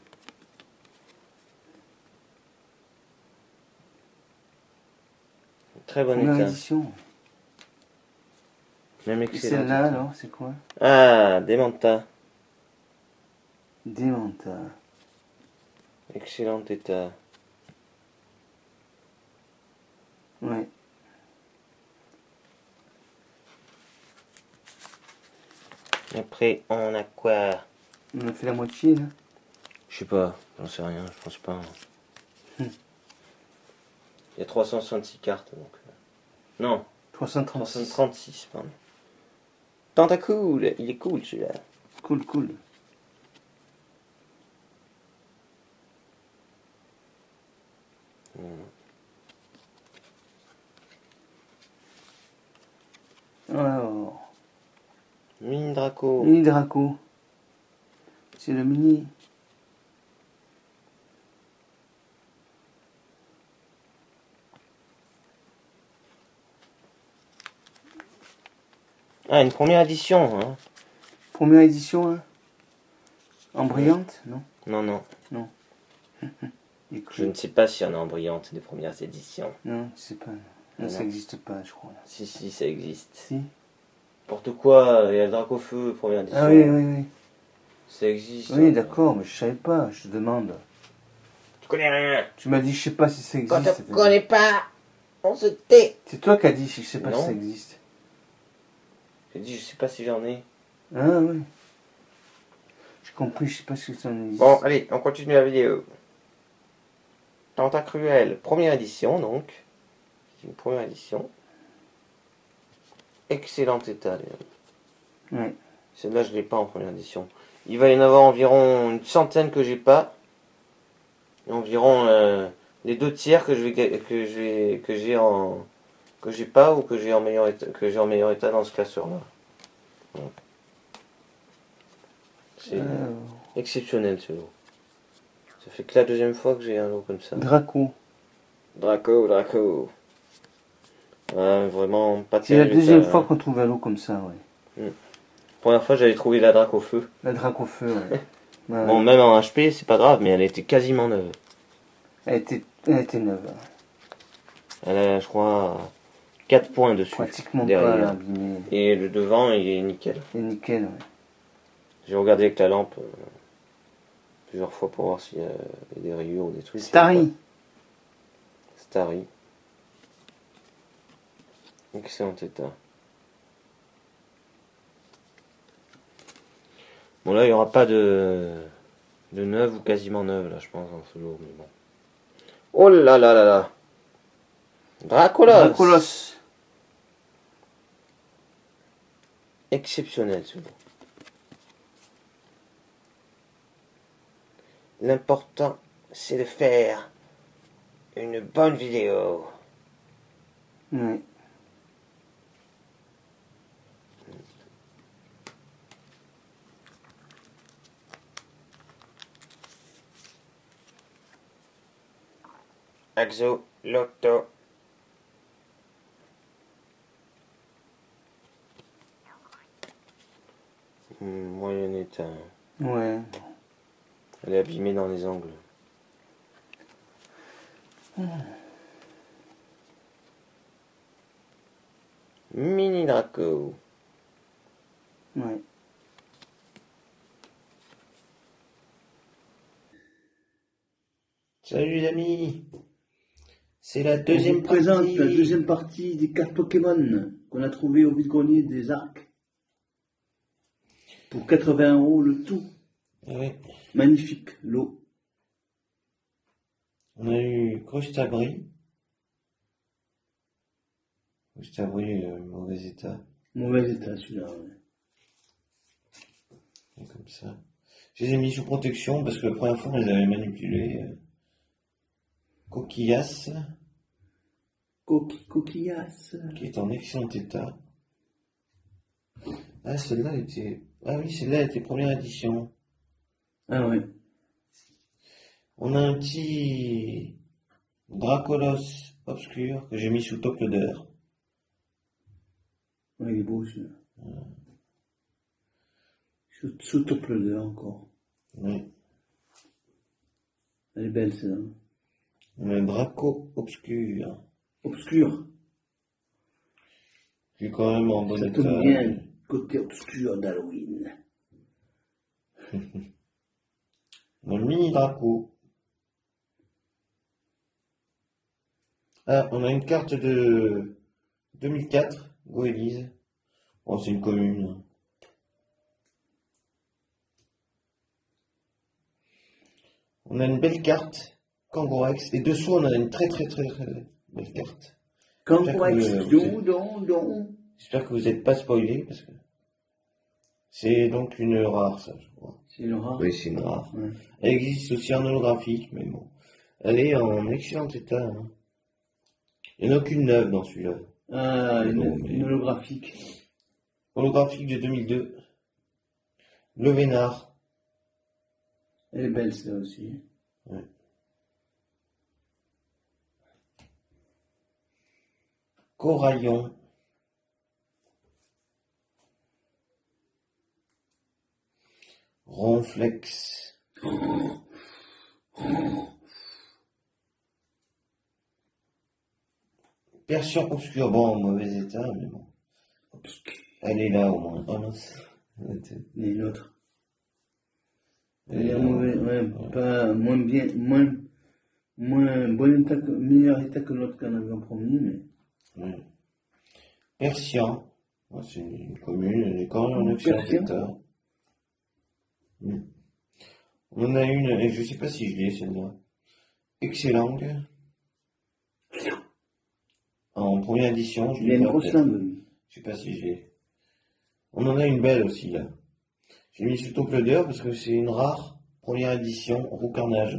Speaker 3: Très bon
Speaker 7: Première
Speaker 3: état.
Speaker 7: édition.
Speaker 3: Même
Speaker 7: Et
Speaker 3: excellent.
Speaker 7: celle-là,
Speaker 3: état.
Speaker 7: alors, c'est quoi?
Speaker 3: Ah, Demanta.
Speaker 7: Demanta.
Speaker 3: Excellent état.
Speaker 7: Ouais.
Speaker 3: Après, on a quoi?
Speaker 7: On a fait la moitié, là.
Speaker 3: Je sais pas, j'en sais rien, je pense pas. Il y a 366 cartes, donc. Non,
Speaker 7: 336.
Speaker 3: 336, pardon. Tentacool, il est cool celui-là.
Speaker 7: Cool, cool. Alors.
Speaker 3: Mini Draco.
Speaker 7: Mini Draco. C'est le mini.
Speaker 3: Ah, une première édition, hein.
Speaker 7: Première édition, hein. En brillante, non?
Speaker 3: Non.
Speaker 7: Il est
Speaker 3: Je
Speaker 7: cool.
Speaker 3: ne sais pas s'il y en a en brillante des premières éditions.
Speaker 7: Non, je sais pas. Non, ça
Speaker 3: Non.
Speaker 7: n'existe pas, je crois.
Speaker 3: Si, ça existe.
Speaker 7: Si.
Speaker 3: N'importe quoi, il y a le Dracofeu, première édition.
Speaker 7: Ah oui.
Speaker 3: Ça existe.
Speaker 7: Oui, d'accord, mais je savais pas, je te demande.
Speaker 3: Tu connais rien.
Speaker 7: Tu m'as dit, je sais pas si ça existe.
Speaker 3: Quand on
Speaker 7: c'est-à-dire.
Speaker 3: connaît pas, on se tait.
Speaker 7: C'est toi qui as dit, je sais pas
Speaker 3: Non.
Speaker 7: si ça existe.
Speaker 3: J'ai dit, je sais pas si j'en ai.
Speaker 7: Ah oui. J'ai compris, je sais pas si ça en existe.
Speaker 3: Bon, allez, on continue la vidéo. Tentacruel, première édition donc. C'est une première édition. Excellent état, les amis.
Speaker 7: Ouais.
Speaker 3: Celle-là, je l'ai pas en première édition. Il va y en avoir environ une centaine que j'ai pas. Et environ les 2/3 que j'ai pas ou que j'ai en meilleur état dans ce classeur-là. Donc, c'est
Speaker 7: Alors,
Speaker 3: exceptionnel ce lot. Ça fait que la deuxième fois que j'ai un lot comme ça.
Speaker 7: Draco.
Speaker 3: Draco. Ouais, vraiment pas
Speaker 7: C'est la
Speaker 3: terrible.
Speaker 7: deuxième
Speaker 3: ça.
Speaker 7: fois qu'on trouve un lot comme ça, ouais.
Speaker 3: Première fois, j'avais trouvé la Drac au feu.
Speaker 7: La Draco feu, ouais. Ouais,
Speaker 3: Bon,
Speaker 7: ouais.
Speaker 3: même en HP, c'est pas grave, mais elle était quasiment neuve.
Speaker 7: Elle était neuve.
Speaker 3: Elle a, je crois, 4 points dessus.
Speaker 7: Pratiquement pas
Speaker 3: derrière.
Speaker 7: abîmée.
Speaker 3: Et le devant, il est nickel.
Speaker 7: Et nickel, ouais.
Speaker 3: J'ai regardé avec la lampe plusieurs fois pour voir s'il y a des rayures ou des trucs.
Speaker 7: Starry.
Speaker 3: Starry. Excellent état. Bon, là, il n'y aura pas de neuve ou quasiment neuve, là, je pense, dans ce lot. Mais bon. Oh là là là là. Dracolos.
Speaker 7: Dracolos.
Speaker 3: Exceptionnel, ce lot. L'important, c'est de faire une bonne vidéo.
Speaker 7: Ouais.
Speaker 3: Axo, Lotto. Moyen état.
Speaker 7: Ouais.
Speaker 3: Elle est abîmée dans les angles. Mini Draco.
Speaker 7: Ouais.
Speaker 3: Salut les amis. C'est la
Speaker 1: On
Speaker 3: deuxième
Speaker 1: vous présente
Speaker 3: partie.
Speaker 1: la deuxième partie des cartes Pokémon qu'on a trouvées au vide-grenier des Arcs. Pour 80 € le tout.
Speaker 3: Oui.
Speaker 1: Magnifique lot.
Speaker 3: On a eu Crustabri. Crustabri, mauvais état.
Speaker 1: Mauvais état celui-là. Ouais.
Speaker 3: Et comme ça. Je les ai mis sous protection parce que la première fois, on les avait manipulés. Coquillas,
Speaker 1: Coquillas.
Speaker 3: qui est en excellent état. Ah, celle-là était... Ah oui, celle-là était première édition.
Speaker 1: Ah ouais.
Speaker 3: On a un petit Dracolos obscur que j'ai mis sous top loader.
Speaker 1: Ouais, il est beau celui-là. Sous top loader encore.
Speaker 3: Oui.
Speaker 1: Elle est belle celle-là.
Speaker 3: On a un Draco obscur.
Speaker 1: Obscur.
Speaker 3: Qui est quand même en bon
Speaker 1: Ça
Speaker 3: état.
Speaker 1: tombe bien. Côté obscur d'Halloween.
Speaker 3: On a le mini Draco. Ah, on a une carte de 2004, Goélise. Bon, c'est une commune. On a une belle carte, Kangourex, et dessous on a une très belle carte.
Speaker 1: Kangourex.
Speaker 3: J'espère que vous n'êtes pas spoilé, parce que c'est donc une rare, ça, je crois.
Speaker 1: C'est le rare.
Speaker 3: Oui, c'est une rare.
Speaker 1: Ouais.
Speaker 3: Elle existe aussi en holographique, mais bon. Elle est en excellent état. Hein. Il n'y en a aucune neuve dans celui-là.
Speaker 1: Ah, une holographique.
Speaker 3: Holographique de 2002. Le Vénard.
Speaker 1: Elle est belle celle-là aussi.
Speaker 3: Ouais. Coraillon. Ronflex. Persian obscur, bon, en mauvais état, mais bon. Elle est là au moins. Oh mince.
Speaker 1: Il y a une autre. Elle est en mauvais, ouais, pas moins bien, moins bon état meilleur état que l'autre qu'on avait en premier, mais.
Speaker 3: Ouais. Persian. Ouais, c'est une commune, elle est quand même en excellent
Speaker 1: Persian.
Speaker 3: état. On en a une, et je sais pas si je l'ai celle-là. Excellang. En première édition, je
Speaker 1: Il a
Speaker 3: l'ai
Speaker 1: une
Speaker 3: pas
Speaker 1: grosse
Speaker 3: peut-être.
Speaker 1: langue, lui.
Speaker 3: Je sais pas si je l'ai. On en a une belle aussi là. J'ai mis sous top loader parce que c'est une rare première édition roux carnage.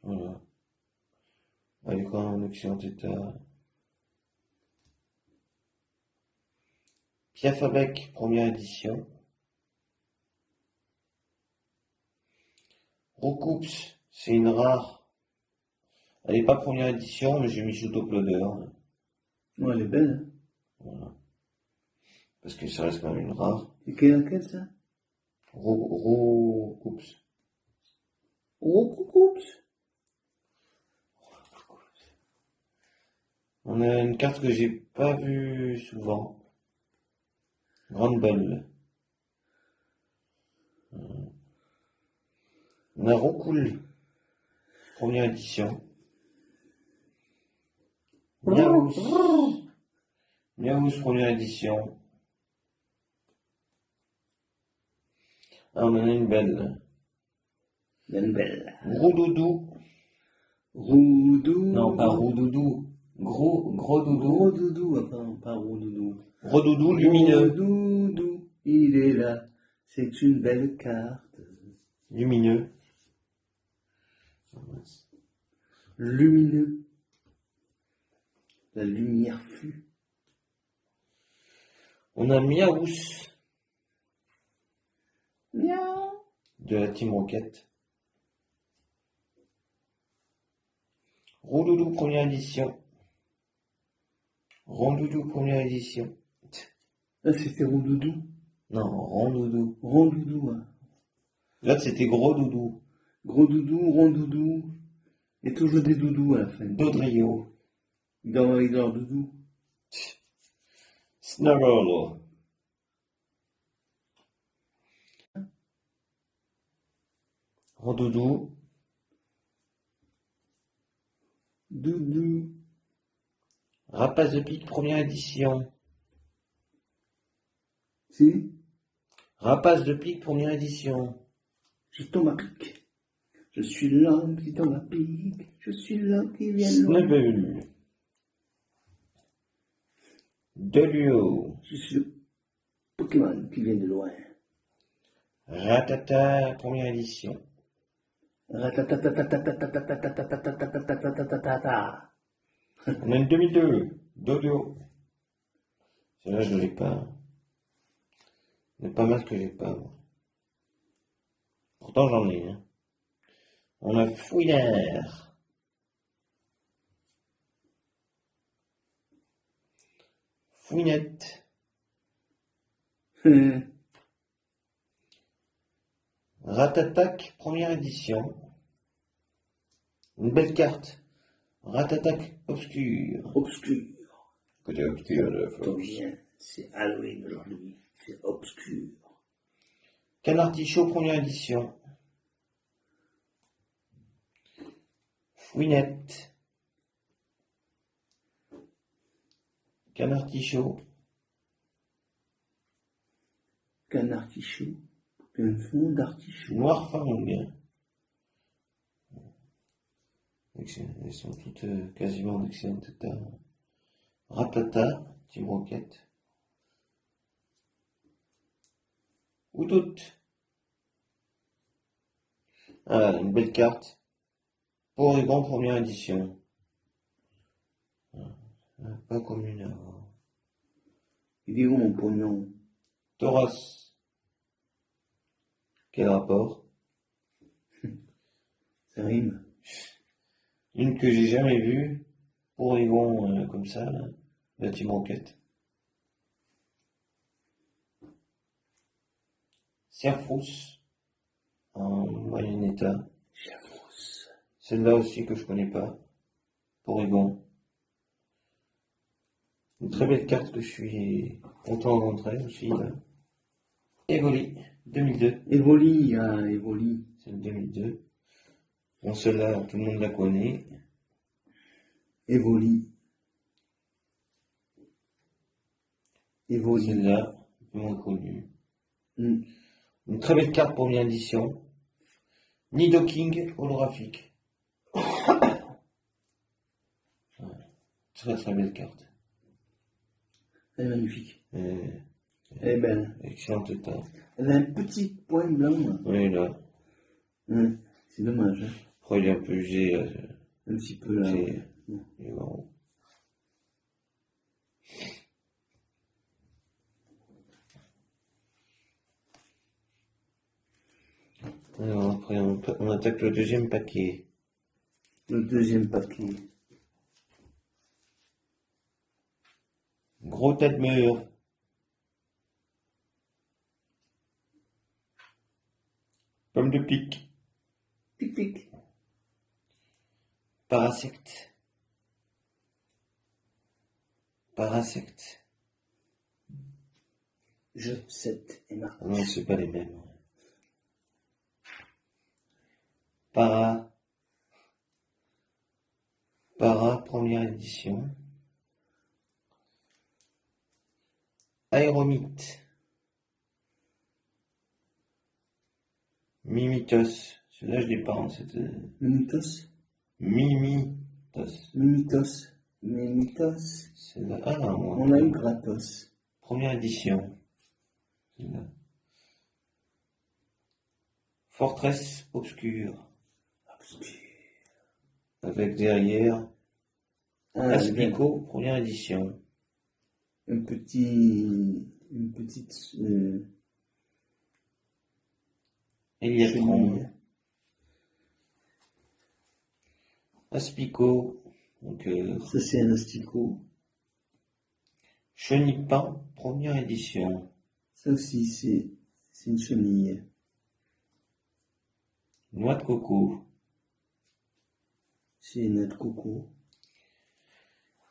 Speaker 3: Voilà. Elle est quand même en excellent état. Piafabec, première édition. Roucoups, c'est une rare. Elle n'est pas première édition, mais j'ai mis sous top-loader.
Speaker 1: Ouais, elle est belle, hein.
Speaker 3: Voilà. Parce que ça reste quand même une rare.
Speaker 1: Et quelle ça?
Speaker 3: Roucoups.
Speaker 1: Oh, coucou.
Speaker 3: On a une carte que j'ai pas vue souvent. Grande Belle. On a Roucoule. Première édition. Miaous. Miaous, première édition. Ah, on en a une belle.
Speaker 1: Une belle.
Speaker 3: Roudoudou.
Speaker 1: Roudou.
Speaker 3: Non, pas Roudoudou. Gros doudou.
Speaker 1: Gros doudou, pas gros doudou.
Speaker 3: Gros doudou lumineux.
Speaker 1: Gros doudou, il est là. C'est une belle carte.
Speaker 3: Lumineux.
Speaker 1: Lumineux. La lumière fut.
Speaker 3: On a Miaous
Speaker 1: Miaou.
Speaker 3: de la Team Rocket. Roudoudou première édition. Rondoudou première édition.
Speaker 1: Là, c'était Rondoudou.
Speaker 3: Non, Rondoudou.
Speaker 1: Rondoudou, hein.
Speaker 3: Là, c'était Gros Doudou.
Speaker 1: Gros doudou, rondoudou. Il y a toujours des doudous à la fin.
Speaker 3: Dodrio.
Speaker 1: Ils dorment avec leur doudou.
Speaker 3: Snarl. Rondoudou.
Speaker 1: Doudou.
Speaker 3: Rapace de pique première édition.
Speaker 1: Si,
Speaker 3: Rapace de pique première édition.
Speaker 1: je tombe à pic. Je suis l'homme qui tombe à pic. Je suis l'homme qui vient de loin.
Speaker 3: Snubble. Delio.
Speaker 1: Je suis le Pokémon qui vient de loin.
Speaker 3: Ratata première édition.
Speaker 1: Ratatatatatatatatatatatatatatatatata.
Speaker 3: On a une 2002. Dodo. Celle-là, je ne l'ai pas. Il y en a pas mal que j'ai pas. Moi. Pourtant, j'en ai. Hein. On a Fouillère. Fouinette. Ratatac, première édition. Une belle carte. Ratatac obscur.
Speaker 1: Obscur.
Speaker 3: Côté obscur de la
Speaker 1: Tombe
Speaker 3: force.
Speaker 1: bien, c'est Halloween aujourd'hui. C'est obscur.
Speaker 3: Canartichaud, première édition. Fouinette. Canartichaud.
Speaker 1: Qu'un artichaut. Qu'un fond d'artichaut.
Speaker 3: Noirfang. Elles sont toutes quasiment d'excellent état. Ratata, Team Rocket. Outout. Ah, une belle carte. Porygon, première édition. Pas commune à avoir.
Speaker 1: Il dit où mon pognon?
Speaker 3: Tauros. Quel rapport?
Speaker 1: Ça rime.
Speaker 3: Une que j'ai jamais vue. Porygon comme ça, là. La Team Rocket. Serfrousse. En moyen état.
Speaker 1: Javros.
Speaker 3: Celle-là aussi que je connais pas. Porygon. Une très belle carte que je suis content de rentrer aussi, là. Evoli, 2002.
Speaker 1: Evoli, ah, Evoli.
Speaker 3: C'est le 2002. Bon, celle-là, tout le monde la connaît.
Speaker 1: Evoli. Evoli.
Speaker 3: Celle-là, tout le monde connue.
Speaker 1: Hmm.
Speaker 3: Une très belle carte première édition. Nidoking holographique. Très très belle carte.
Speaker 1: Elle est magnifique.
Speaker 3: Euh,
Speaker 1: Elle est belle.
Speaker 3: excellente état.
Speaker 1: Elle a un petit point blanc, là.
Speaker 3: Oui, là.
Speaker 1: C'est dommage, hein.
Speaker 3: Après, il est un peu usé. Là.
Speaker 1: Un petit peu, là.
Speaker 3: C'est-
Speaker 1: Ouais.
Speaker 3: Et bon. Alors après, on attaque le deuxième paquet.
Speaker 1: Le deuxième paquet.
Speaker 3: Gros tas de mur. Pomme de pique.
Speaker 1: Tic tic.
Speaker 3: Parasecte. Parasecte.
Speaker 1: Je, 7 et marche.
Speaker 3: Ah non, c'est pas les mêmes. Para, première édition. Aéromite. Mimitos. Celui-là, je l'ai pas, hein, c'était
Speaker 1: Mimitos.
Speaker 3: Mimitos.
Speaker 1: Mimitos. Mimitos.
Speaker 3: C'est là. Ah non, moi.
Speaker 1: On a eu gratos.
Speaker 3: Première édition. Celle-là. Forteresse obscure. Avec derrière
Speaker 1: Ah,
Speaker 3: Aspico, première édition.
Speaker 1: une petite
Speaker 3: Eliatron.
Speaker 1: chenille.
Speaker 3: Aspico. Donc,
Speaker 1: Ça c'est un asticot.
Speaker 3: Chenipin, première édition.
Speaker 1: Ça aussi c'est une chenille.
Speaker 3: Noix de coco.
Speaker 1: C'est une noix de coco.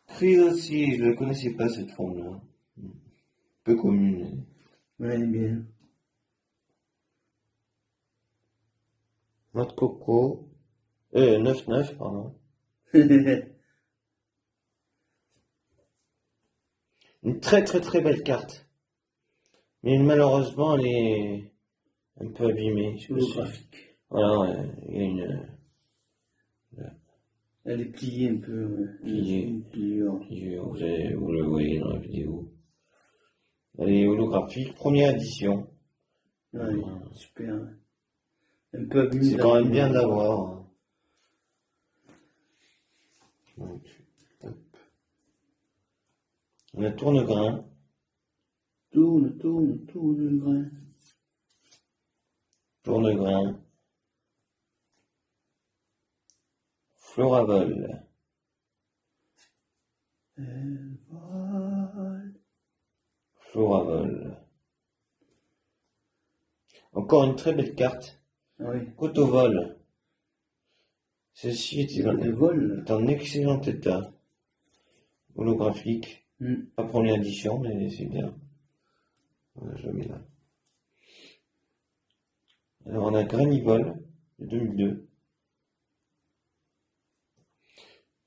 Speaker 3: Chrysocie, je ne connaissais pas cette forme-là. Peu commune.
Speaker 1: Ouais, elle est bien.
Speaker 3: Noix de coco. 9-9, pardon. Une très très très belle carte. Mais malheureusement, elle est un peu abîmée. Je sais pas si-
Speaker 1: Holographique.
Speaker 3: Voilà, ouais, il y a une
Speaker 1: Elle est pliée un peu. Ouais.
Speaker 3: Pliée.
Speaker 1: Une pliure.
Speaker 3: vous le voyez dans la vidéo. Elle est holographique, première édition.
Speaker 1: Ouais, super. Un peu abîmée.
Speaker 3: C'est quand même bien de l'avoir. Donc, hop. On a tourne-grain.
Speaker 1: Tourne le grain.
Speaker 3: Tourne-grain. Floravol. Floravol. Encore une très belle carte.
Speaker 1: Oui.
Speaker 3: Cotovol. Celle-ci
Speaker 1: Elle vole.
Speaker 3: est en excellent état. Holographique. Pas première édition, mais c'est bien. Voilà, je le mets là. Alors on a Granivol de 2002.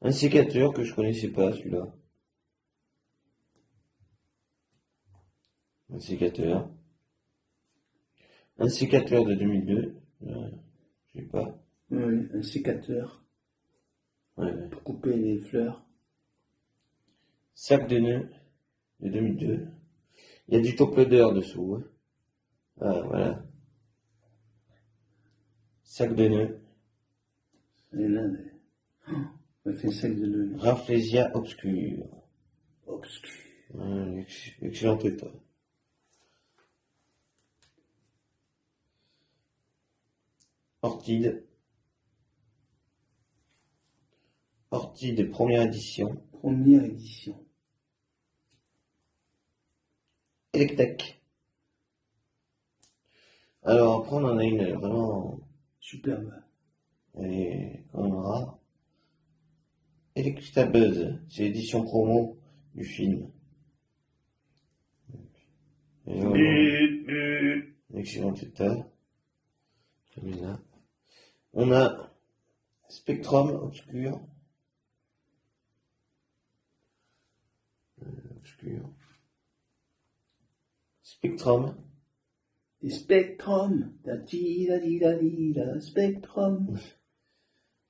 Speaker 3: Un sécateur que je connaissais pas, celui-là. Un sécateur. Un sécateur de 2002. Je sais pas.
Speaker 1: Oui, un sécateur
Speaker 3: Ouais.
Speaker 1: pour couper les fleurs.
Speaker 3: Sac de nœuds de 2002. Il y a du top loader dessous. Hein. Ah, voilà. Sac de nœuds.
Speaker 1: Et là, on fait un sac de nœuds.
Speaker 3: Rafflesia obscure.
Speaker 1: Obscur.
Speaker 3: Excellent état. Orchide. Orchide première édition.
Speaker 1: Première édition.
Speaker 3: Electek. Alors après on en a une vraiment.
Speaker 1: Superbe.
Speaker 3: Elle est quand même rare. Electabuzz. C'est l'édition promo du film. Et voilà. Excellent état. Je mets là. On a Spectrum obscur. Obscur. Spectrum.
Speaker 1: Et Spectrum. Da Spectrum.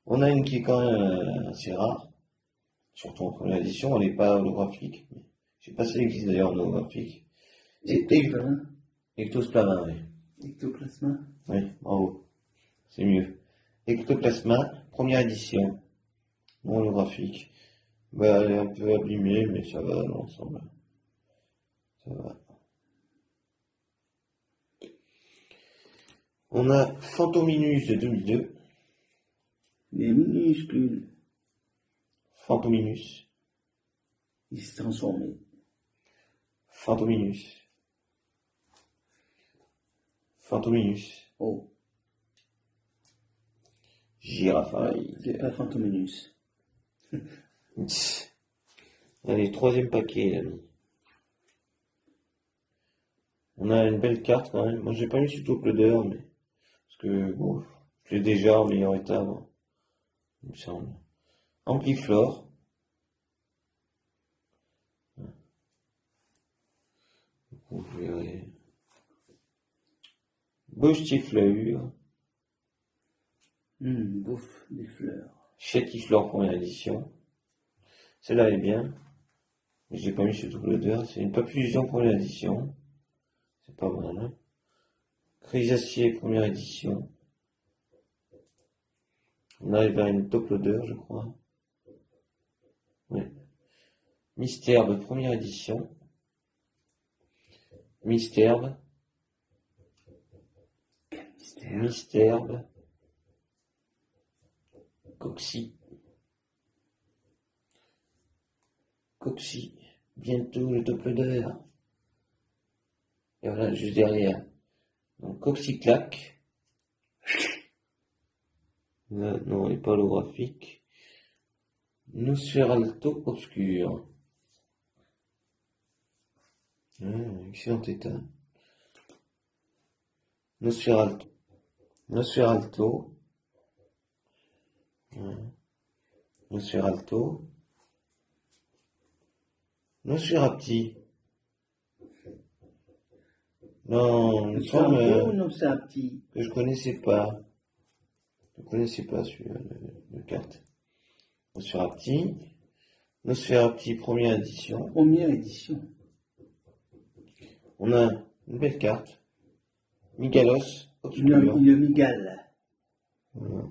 Speaker 3: On a une qui est quand même assez rare. Surtout en première édition, elle n'est pas holographique. Je sais pas si elle existe d'ailleurs en holographique. C'est
Speaker 1: Ectoplasma.
Speaker 3: Ectosplasma, oui.
Speaker 1: Ectoplasma.
Speaker 3: Oui, bravo. C'est mieux. Ectoplasma, première édition. Non holographique. Bah, elle est un peu abîmée, mais ça va dans l'ensemble. Ça va. On a Fantominus de 2002.
Speaker 1: Il est minuscule.
Speaker 3: Fantominus.
Speaker 1: Il s'est transformé.
Speaker 3: Fantominus. Fantominus.
Speaker 1: Oh,
Speaker 3: Girafaille.
Speaker 1: c'est pas Fantominus.
Speaker 3: Allez, troisième paquet, les amis. On a une belle carte quand même. Moi, j'ai pas mis sur top loader, mais parce que bon, je l'ai déjà en meilleur état, bon, il me semble. Ampliflore. Vous verrez. Bochtifleur.
Speaker 1: Bouffe des fleurs.
Speaker 3: Chétiflore première édition. Celle-là est bien. Mais je l'ai pas mis sur top loader. C'est une Papufusion première édition. C'est pas mal, hein. Chrysacier première édition. On arrive vers une top loader, je crois. Oui. Mystère première édition. Mystère. Mystère. Coxy. Coxy. Bientôt le top loader. Et voilà, juste derrière. Donc, Coxyclac. Là, non, il n'est pas holographique. Nosferalto obscur. Excellent état. Nosferalto. Nosferalto. Nosferalto. Nosferapti. Non, il
Speaker 1: C'est un
Speaker 3: semble
Speaker 1: gros ou non, c'est un petit?
Speaker 3: que je connaissais pas. Je connaissais pas celui-là, de carte. Nosferapti. Nosferapti première édition.
Speaker 1: Première édition.
Speaker 3: On a une belle carte. Migalos obscur.
Speaker 1: Une migale.
Speaker 3: Voilà.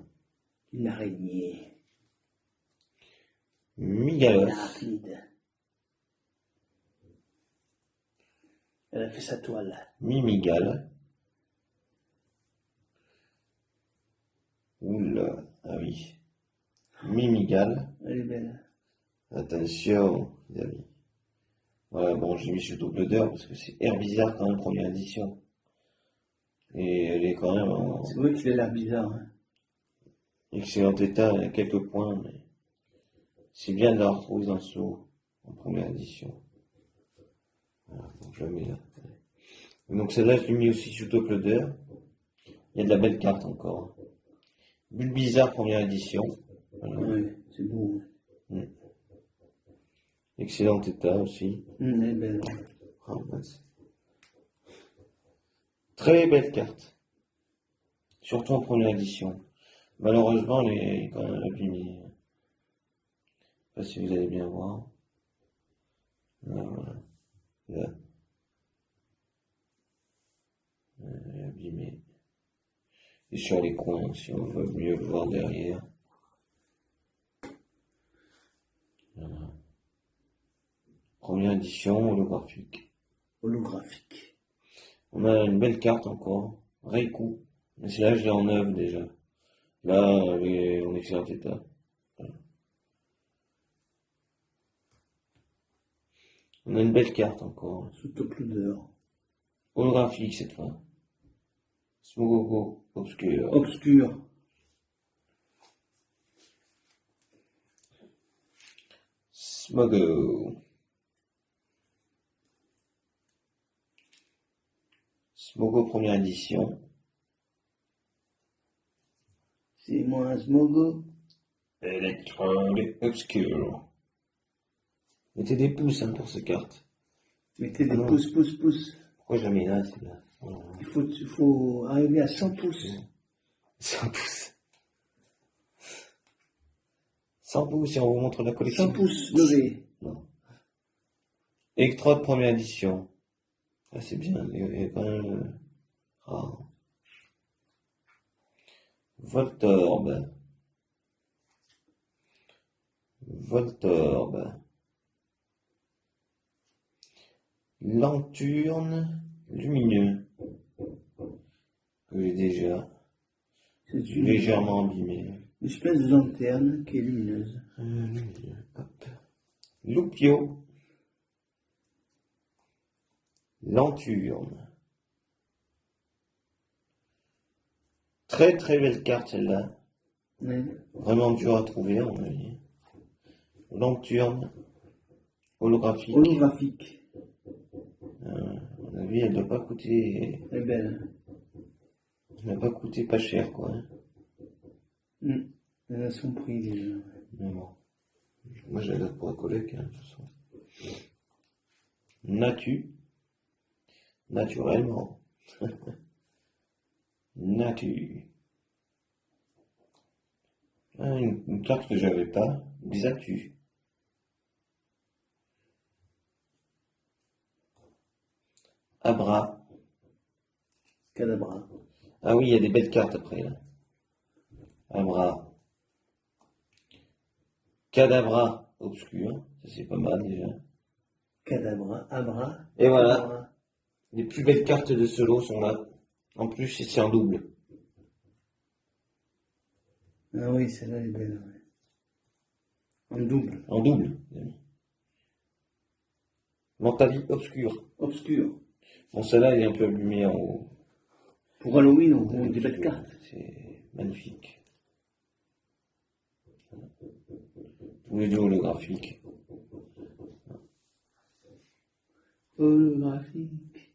Speaker 1: Une araignée.
Speaker 3: Migalos.
Speaker 1: Une arachnide. Elle a fait sa toile.
Speaker 3: Mimigal. Oula, ah oui. Mimigal.
Speaker 1: Elle est belle.
Speaker 3: Attention, les amis. Voilà, bon, j'ai mis sur top loader parce que c'est Herbizarre quand même première édition. Et elle est quand même en
Speaker 1: C'est vrai qu'il a l'air bizarre. Hein.
Speaker 3: excellent état, il y a quelques points, mais c'est bien de la retrouver dans ce lot en première édition. Voilà, donc je la mets là. Donc celle-là, je l'ai mis aussi sur top loader. Il y a de la belle carte encore. Bulbizarre première édition. Voilà.
Speaker 1: Ouais, c'est beau.
Speaker 3: Excellent état aussi.
Speaker 1: Elle est belle.
Speaker 3: Ah, mince. Très belle carte. Surtout en première édition. Malheureusement, elle est quand même abîmée. Je sais pas si vous allez bien voir. Là, voilà. Là. Elle est abîmée. Et sur les coins, si on veut mieux voir derrière. Voilà. Première édition holographique.
Speaker 1: Holographique.
Speaker 3: On a une belle carte encore. Reiku. Mais celle-là, je l'ai en neuf déjà. Là, elle est en excellent état. Voilà. On a une belle carte encore.
Speaker 1: Sous top loader.
Speaker 3: Holographique cette fois. Smogogo obscur.
Speaker 1: Obscur.
Speaker 3: Smogo. Smogo première édition.
Speaker 1: C'est moi un smogo.
Speaker 3: Electrode obscur. Mettez des pouces hein, pour ces cartes.
Speaker 1: Mettez des
Speaker 3: Ah non.
Speaker 1: pouces.
Speaker 3: Pourquoi je la mets là celle-là? Voilà.
Speaker 1: Il faut arriver à 100 pouces.
Speaker 3: 100 pouces. 100 pouces et on vous montre la collection.
Speaker 1: 100 pouces levés.
Speaker 3: Non. Electrode première édition. Ah, c'est bien, il est quand même rare. Voltorb. Voltorb. Lanturne lumineux. Que j'ai déjà
Speaker 1: C'est une
Speaker 3: légèrement abîmée.
Speaker 1: espèce de lanterne qui est lumineuse.
Speaker 3: Hop. Loupio. Lanturne. Très très belle carte celle-là.
Speaker 1: Ouais.
Speaker 3: Vraiment dur à trouver, à mon avis. Lanturne. Holographique.
Speaker 1: Holographique.
Speaker 3: À mon avis, elle doit pas coûter.
Speaker 1: Elle est belle.
Speaker 3: Elle n'a pas coûté pas cher, quoi.
Speaker 1: Elle a son prix déjà.
Speaker 3: Mais bon. Moi, je la garde pour la collègue, hein, de toute façon. Naturellement. Natu. Ah, une carte que j'avais pas. Xatu. Abra.
Speaker 1: Cadabra.
Speaker 3: Ah oui, il y a des belles cartes après, là. Abra. Cadabra obscur. Ça, c'est pas mal, déjà.
Speaker 1: Cadabra. Abra.
Speaker 3: Et voilà.
Speaker 1: Cadabra.
Speaker 3: Les plus belles cartes de ce lot sont là. En plus, c'est en double.
Speaker 1: Ah oui, celle-là elle est belle. Ouais. En double.
Speaker 3: En double, les amis. Mentali obscur.
Speaker 1: Obscur.
Speaker 3: Bon, celle-là, elle est un peu abîmée en haut.
Speaker 1: Pour Halloween, on prend des belles cartes.
Speaker 3: C'est magnifique. Tous les deux holographiques.
Speaker 1: Holographique.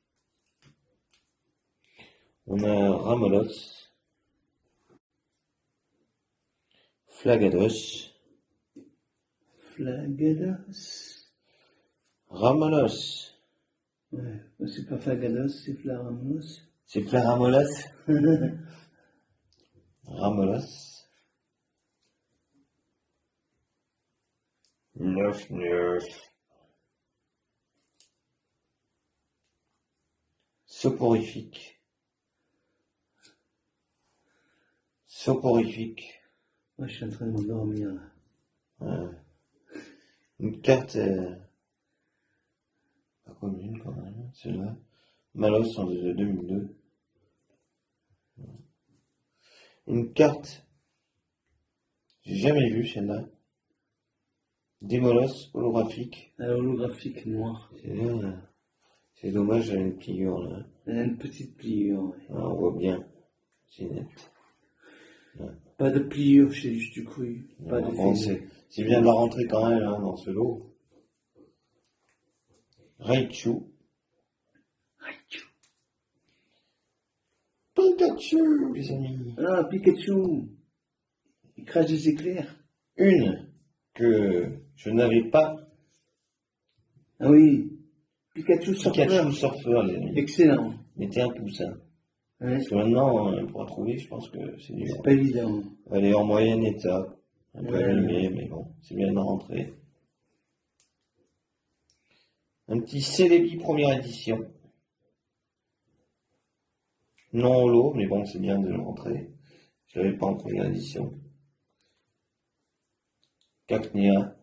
Speaker 3: On a Ramolos. Flagados.
Speaker 1: Flagados.
Speaker 3: Ramolos.
Speaker 1: Ouais, c'est pas Flagados, c'est Flaramos.
Speaker 3: C'est Flaramolos. Ramolos. 9-9. Soporifique. Soporifique.
Speaker 1: Moi, je suis en train de m'endormir là.
Speaker 3: Une carte pas commune quand même, celle-là. Malos en 2002. Une carte, j'ai jamais vu celle-là. Démolos holographique.
Speaker 1: Holographique noir.
Speaker 3: C'est dommage, elle a une pliure là.
Speaker 1: Elle a une petite pliure. Ouais.
Speaker 3: Ah, on voit bien, c'est net.
Speaker 1: Pas de pliure chez Juste du Cru. Pas de
Speaker 3: Bon, c'est bien de la rentrer quand même hein, dans ce lot. Raichu. Pikachu, les amis.
Speaker 1: Ah, Pikachu. Il crache des éclairs.
Speaker 3: Une que je n'avais pas.
Speaker 1: Ah oui. Pikachu
Speaker 3: Pikachu
Speaker 1: Surfeur.
Speaker 3: Surfeur, les amis.
Speaker 1: Excellent.
Speaker 3: Mettez un pouce. Hein.
Speaker 1: Ouais.
Speaker 3: Parce que maintenant, pour la trouver, je pense que c'est dur.
Speaker 1: C'est pas évident.
Speaker 3: Elle est en moyen état. Un peu
Speaker 1: Ouais.
Speaker 3: abîmée, mais bon, c'est bien de rentrer. Un petit Celebi première édition. Non holo, mais bon, c'est bien de le rentrer. Je l'avais pas en première édition. Cacnea.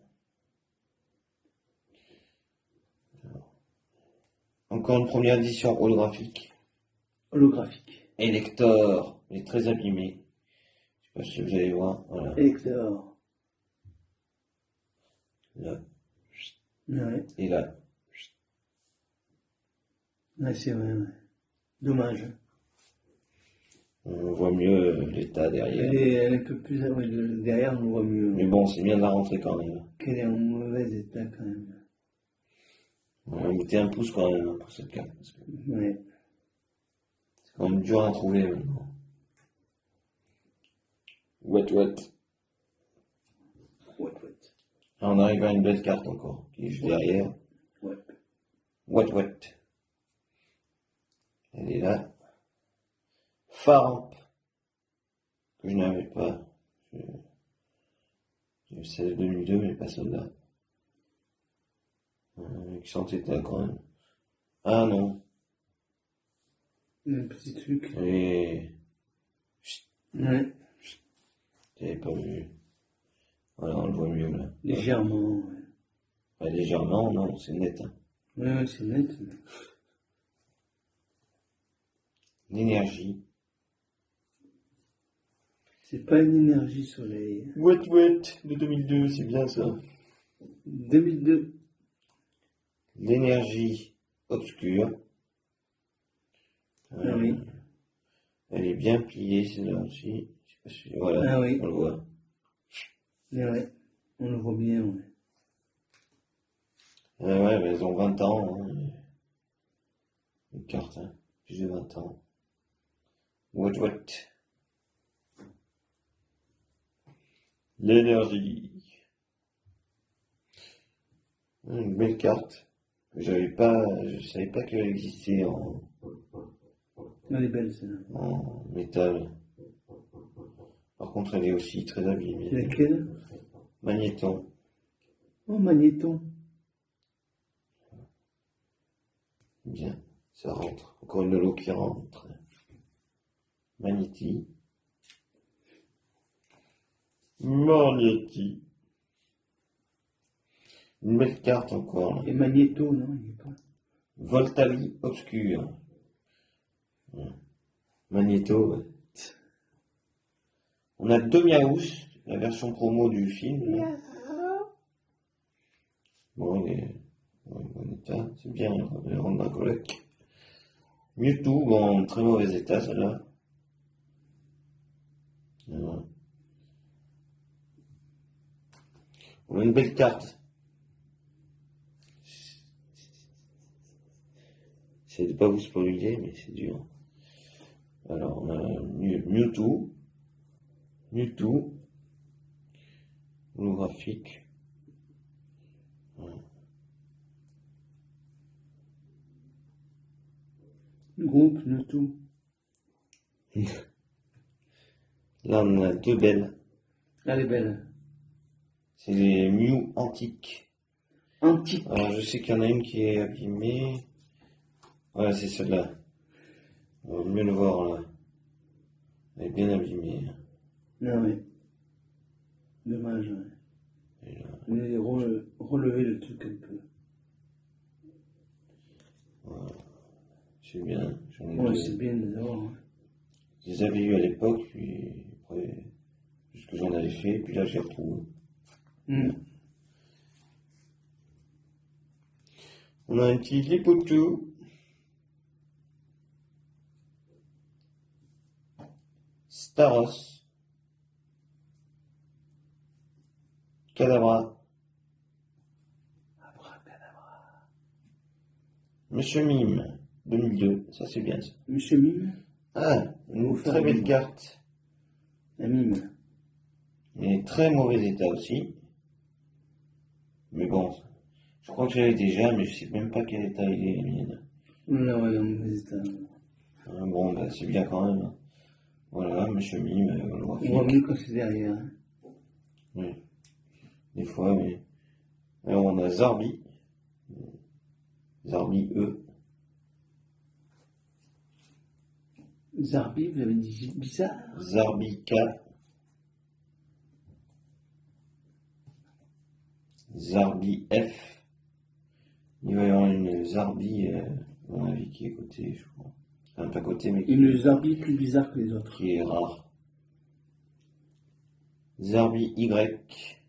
Speaker 3: Encore une première édition holographique.
Speaker 1: Holographique.
Speaker 3: Elector, il est très abîmé. Je sais pas si vous allez voir. Voilà.
Speaker 1: Elector.
Speaker 3: Là.
Speaker 1: Ouais.
Speaker 3: Et là.
Speaker 1: Ouais, c'est vrai, ouais. Dommage.
Speaker 3: On voit mieux l'état derrière.
Speaker 1: Elle est un peu plus. Ouais, derrière, on le voit mieux.
Speaker 3: Mais bon, c'est bien de la rentrer quand même.
Speaker 1: Qu'elle est en mauvais état quand même.
Speaker 3: On va mettez un pouce quand même pour cette carte. Parce que
Speaker 1: Ouais.
Speaker 3: c'est quand même dur à trouver maintenant. Wet.
Speaker 1: Ouais.
Speaker 3: Ah, on arrive à une belle carte encore, qui est juste derrière.
Speaker 1: Ouais.
Speaker 3: Wet. Elle est là. Faramp, que je n'avais pas. J'ai eu celle de 2002, mais pas celle-là. Qui sont état quand même. Ah non.
Speaker 1: Un petit truc.
Speaker 3: Et
Speaker 1: Ouais.
Speaker 3: j'avais pas vu. Voilà, on le voit mieux là.
Speaker 1: Légèrement. Ouais,
Speaker 3: Pas légèrement, non, c'est net. Hein.
Speaker 1: ouais, c'est net.
Speaker 3: L'énergie.
Speaker 1: C'est pas une énergie soleil.
Speaker 3: Wet Wet de 2002, c'est bien ça.
Speaker 1: 2002.
Speaker 3: L'énergie obscure.
Speaker 1: Ah oui.
Speaker 3: Elle est bien pliée, celle-là aussi. Je sais pas si... Voilà,
Speaker 1: Ah oui.
Speaker 3: on le voit.
Speaker 1: Mais ouais, on le voit bien, ouais.
Speaker 3: Ouais, mais elles ont 20 ans. Hein. Les cartes, hein. Plus de 20 ans. What. L'énergie. Une belle carte. Je savais pas qu'elle existait
Speaker 1: Elle est belle, celle-là.
Speaker 3: en métal. Par contre, elle est aussi très
Speaker 1: C'est
Speaker 3: abîmée.
Speaker 1: laquelle?
Speaker 3: Magnéton.
Speaker 1: Oh, magnéton.
Speaker 3: Bien, ça rentre. Encore une holo qui rentre. Magnéti. Magnéti. Une belle carte encore. Là.
Speaker 1: Et magnéto, non, il n'est pas.
Speaker 3: Voltali obscur. Ouais. Magnéto. Ouais. On a deux Miaous, la version promo du film. Là. Bon, il est en bon état. C'est bien, on les rendre dans la coloc. Mewtwo, bon, en très mauvais état, celle-là. Voilà. On a une belle carte. C'est de pas vous spoiler, mais c'est dur. Alors, on a Mewtwo, holographique. Voilà.
Speaker 1: Groupe, le tout.
Speaker 3: Là, on a deux belles.
Speaker 1: Elle est belle.
Speaker 3: C'est les Mew antiques.
Speaker 1: Antique.
Speaker 3: Alors, je sais qu'il y en a une qui est abîmée. Voilà, c'est celle-là. On va mieux le voir, là. Elle est bien abîmée.
Speaker 1: Ah oui. Dommage, ouais.
Speaker 3: Et là,
Speaker 1: Mais relever le truc un peu.
Speaker 3: c'est bien. J'en ai
Speaker 1: Ouais,
Speaker 3: deux.
Speaker 1: c'est bien d'avoir. Ouais.
Speaker 3: Je les avais eu à l'époque, puis après, ce que j'en avais fait, puis là, j'ai retrouvé. On a un petit Lipotou. Staros. Cadabra. Monsieur Mime, 2002. Ça, c'est bien, ça.
Speaker 1: Monsieur Mime.
Speaker 3: Ah, une très belle carte.
Speaker 1: Un mime.
Speaker 3: Mais très mauvais état aussi. Mais bon, je crois que j'avais déjà, mais je sais même pas quel état il est, la mienne.
Speaker 1: Là, ouais, dans mauvais état.
Speaker 3: Ah, bon, bah, c'est bien quand même. Voilà, monsieur Mime,
Speaker 1: On voit
Speaker 3: holographique.
Speaker 1: mieux quand c'est derrière. Hein.
Speaker 3: Oui, des fois, mais... Alors, on a Zarbi. Zarbi E.
Speaker 1: Zarbi, vous avez dit bizarre.
Speaker 3: Zarbi K. Zarbi F. Il va y avoir une Zarbi, à mon avis, qui est cotée, je crois. Enfin, pas cotée, mais
Speaker 1: Une Zarbi plus bizarre que les autres.
Speaker 3: qui est rare. Zarbi Y.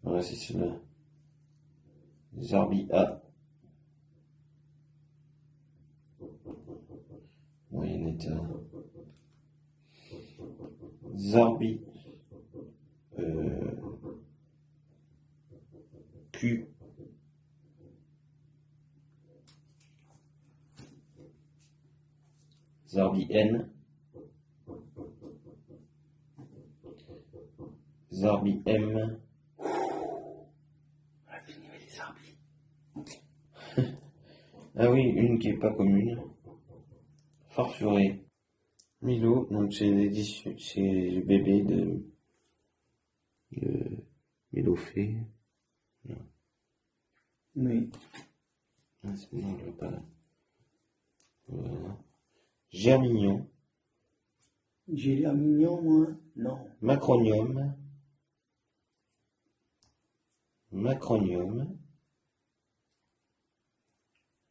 Speaker 3: Voilà, c'est celui-là. Zarbi A. Moyen état. Zarbi Q. Zarbi N. Zarbi M.
Speaker 1: On a fini avec les Zarbi.
Speaker 3: Ah oui, une qui est pas commune. Farfuré. Milo, donc c'est l'édition, c'est le bébé de Mélofée.
Speaker 1: Oui.
Speaker 3: Ah, c'est bon, je vois pas là. Voilà. Germignon.
Speaker 1: J'ai l'air mignon, moi. Non.
Speaker 3: Macronium. Macronium.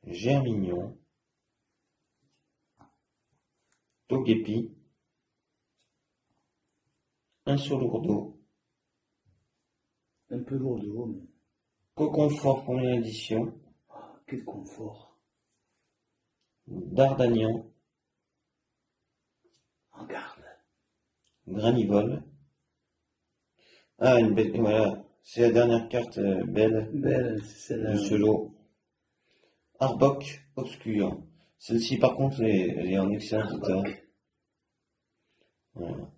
Speaker 3: Germignon. Togepi. Un sur lourdeau.
Speaker 1: Un peu lourd, mais
Speaker 3: Co-confort première édition.
Speaker 1: quel confort.
Speaker 3: D'Artagnan.
Speaker 1: En garde.
Speaker 3: Granivole. Ah, une belle, voilà. C'est la dernière carte belle
Speaker 1: Belle, c'est
Speaker 3: de
Speaker 1: celle-là.
Speaker 3: ce lot. Arbok obscur. Celle-ci, par contre, elle est en excellent état. Voilà.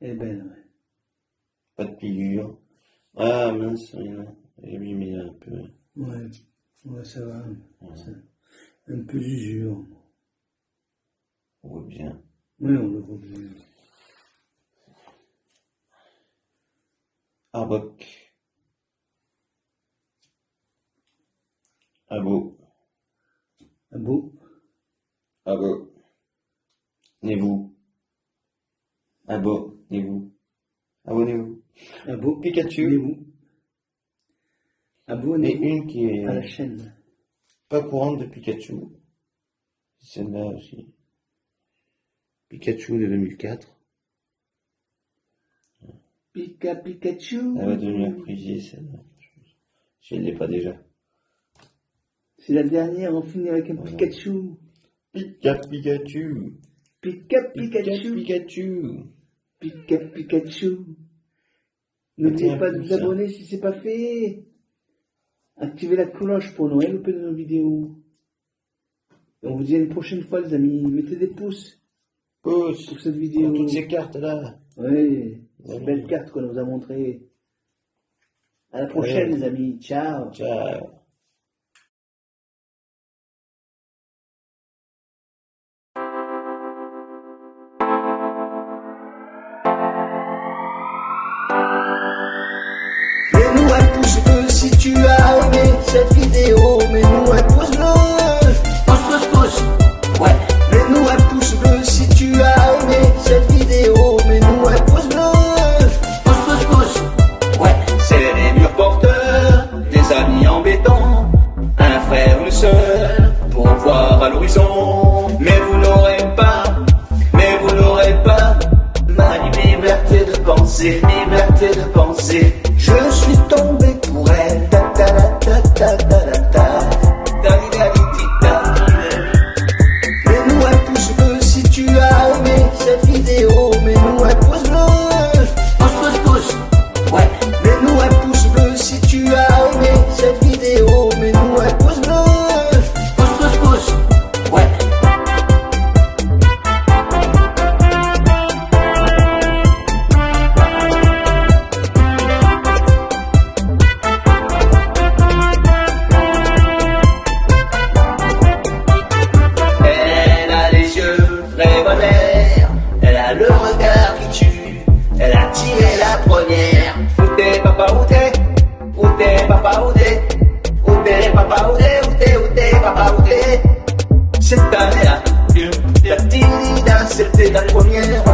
Speaker 1: Elle est belle, ouais.
Speaker 3: Pas de pliure. Ah, mince, oui, non. J'ai abîmé un peu.
Speaker 1: Ouais, ça va. C'est un peu d'usure.
Speaker 3: On voit bien.
Speaker 1: Oui, on le voit bien.
Speaker 3: Arbok. Abo.
Speaker 1: Ah beau.
Speaker 3: Abo. Abonnez-vous. Abonnez-vous. Abonnez-vous.
Speaker 1: Ah beau.
Speaker 3: Pikachu.
Speaker 1: Abonnez-vous.
Speaker 3: Et
Speaker 1: Abonnez-vous
Speaker 3: une qui est
Speaker 1: à la chaîne.
Speaker 3: pas courante de Pikachu. C'est celle-là aussi. Pikachu de 2004.
Speaker 1: Pikachu.
Speaker 3: Elle va devenir prisée, celle-là. Si elle l'est pas déjà.
Speaker 1: C'est la dernière, on finit avec un
Speaker 3: Voilà.
Speaker 1: Pikachu.
Speaker 3: Pikachu.
Speaker 1: Pikachu. Pikachu. N'oubliez
Speaker 3: Attends,
Speaker 1: pas de vous
Speaker 3: ça.
Speaker 1: abonner si c'est pas fait. Activez la cloche pour ne rien louper de nos vidéos. Et on vous dit à une prochaine fois, les amis. Mettez des pouces
Speaker 3: Pouce.
Speaker 1: pour cette vidéo.
Speaker 3: Pour toutes ces cartes-là.
Speaker 1: Oui, ces
Speaker 3: Oui.
Speaker 1: belles cartes qu'on nous a montrées. À la prochaine,
Speaker 3: Ouais.
Speaker 1: les amis. Ciao.
Speaker 3: Ciao.
Speaker 8: Mets-nous un pouce bleu si tu as aimé cette vidéo. Mets-nous un pouce bleu. Pouce. Ouais. Mets-nous un pouce bleu si tu as aimé cette vidéo. Mets-nous un pouce bleu. Pouce. Ouais.
Speaker 9: C'est les murs porteurs, des amis embêtants, un frère, une sœur, pour voir à l'horizon. Mais vous n'aurez pas ma liberté de penser,
Speaker 8: Je suis tombé pour elle. Ta ta la ta ta ta la ta. Mets-nous un pouce bleu si tu as aimé cette vidéo. Mets-nous un pouce bleu. Pouce. Ouais. Mets-nous un pouce bleu si tu as aimé cette vidéo. Mets-nous un pouce bleu. Pouce. Ouais.
Speaker 9: Elle a les yeux révoltés, elle a le regard qui tue, elle a tiré la première. Où t'es papa, où t'es? Où t'es papa, où t'es? Où t'es papa, où t'es? Où t'es papa, où t'es? Cette année-là, la petite c'était la première.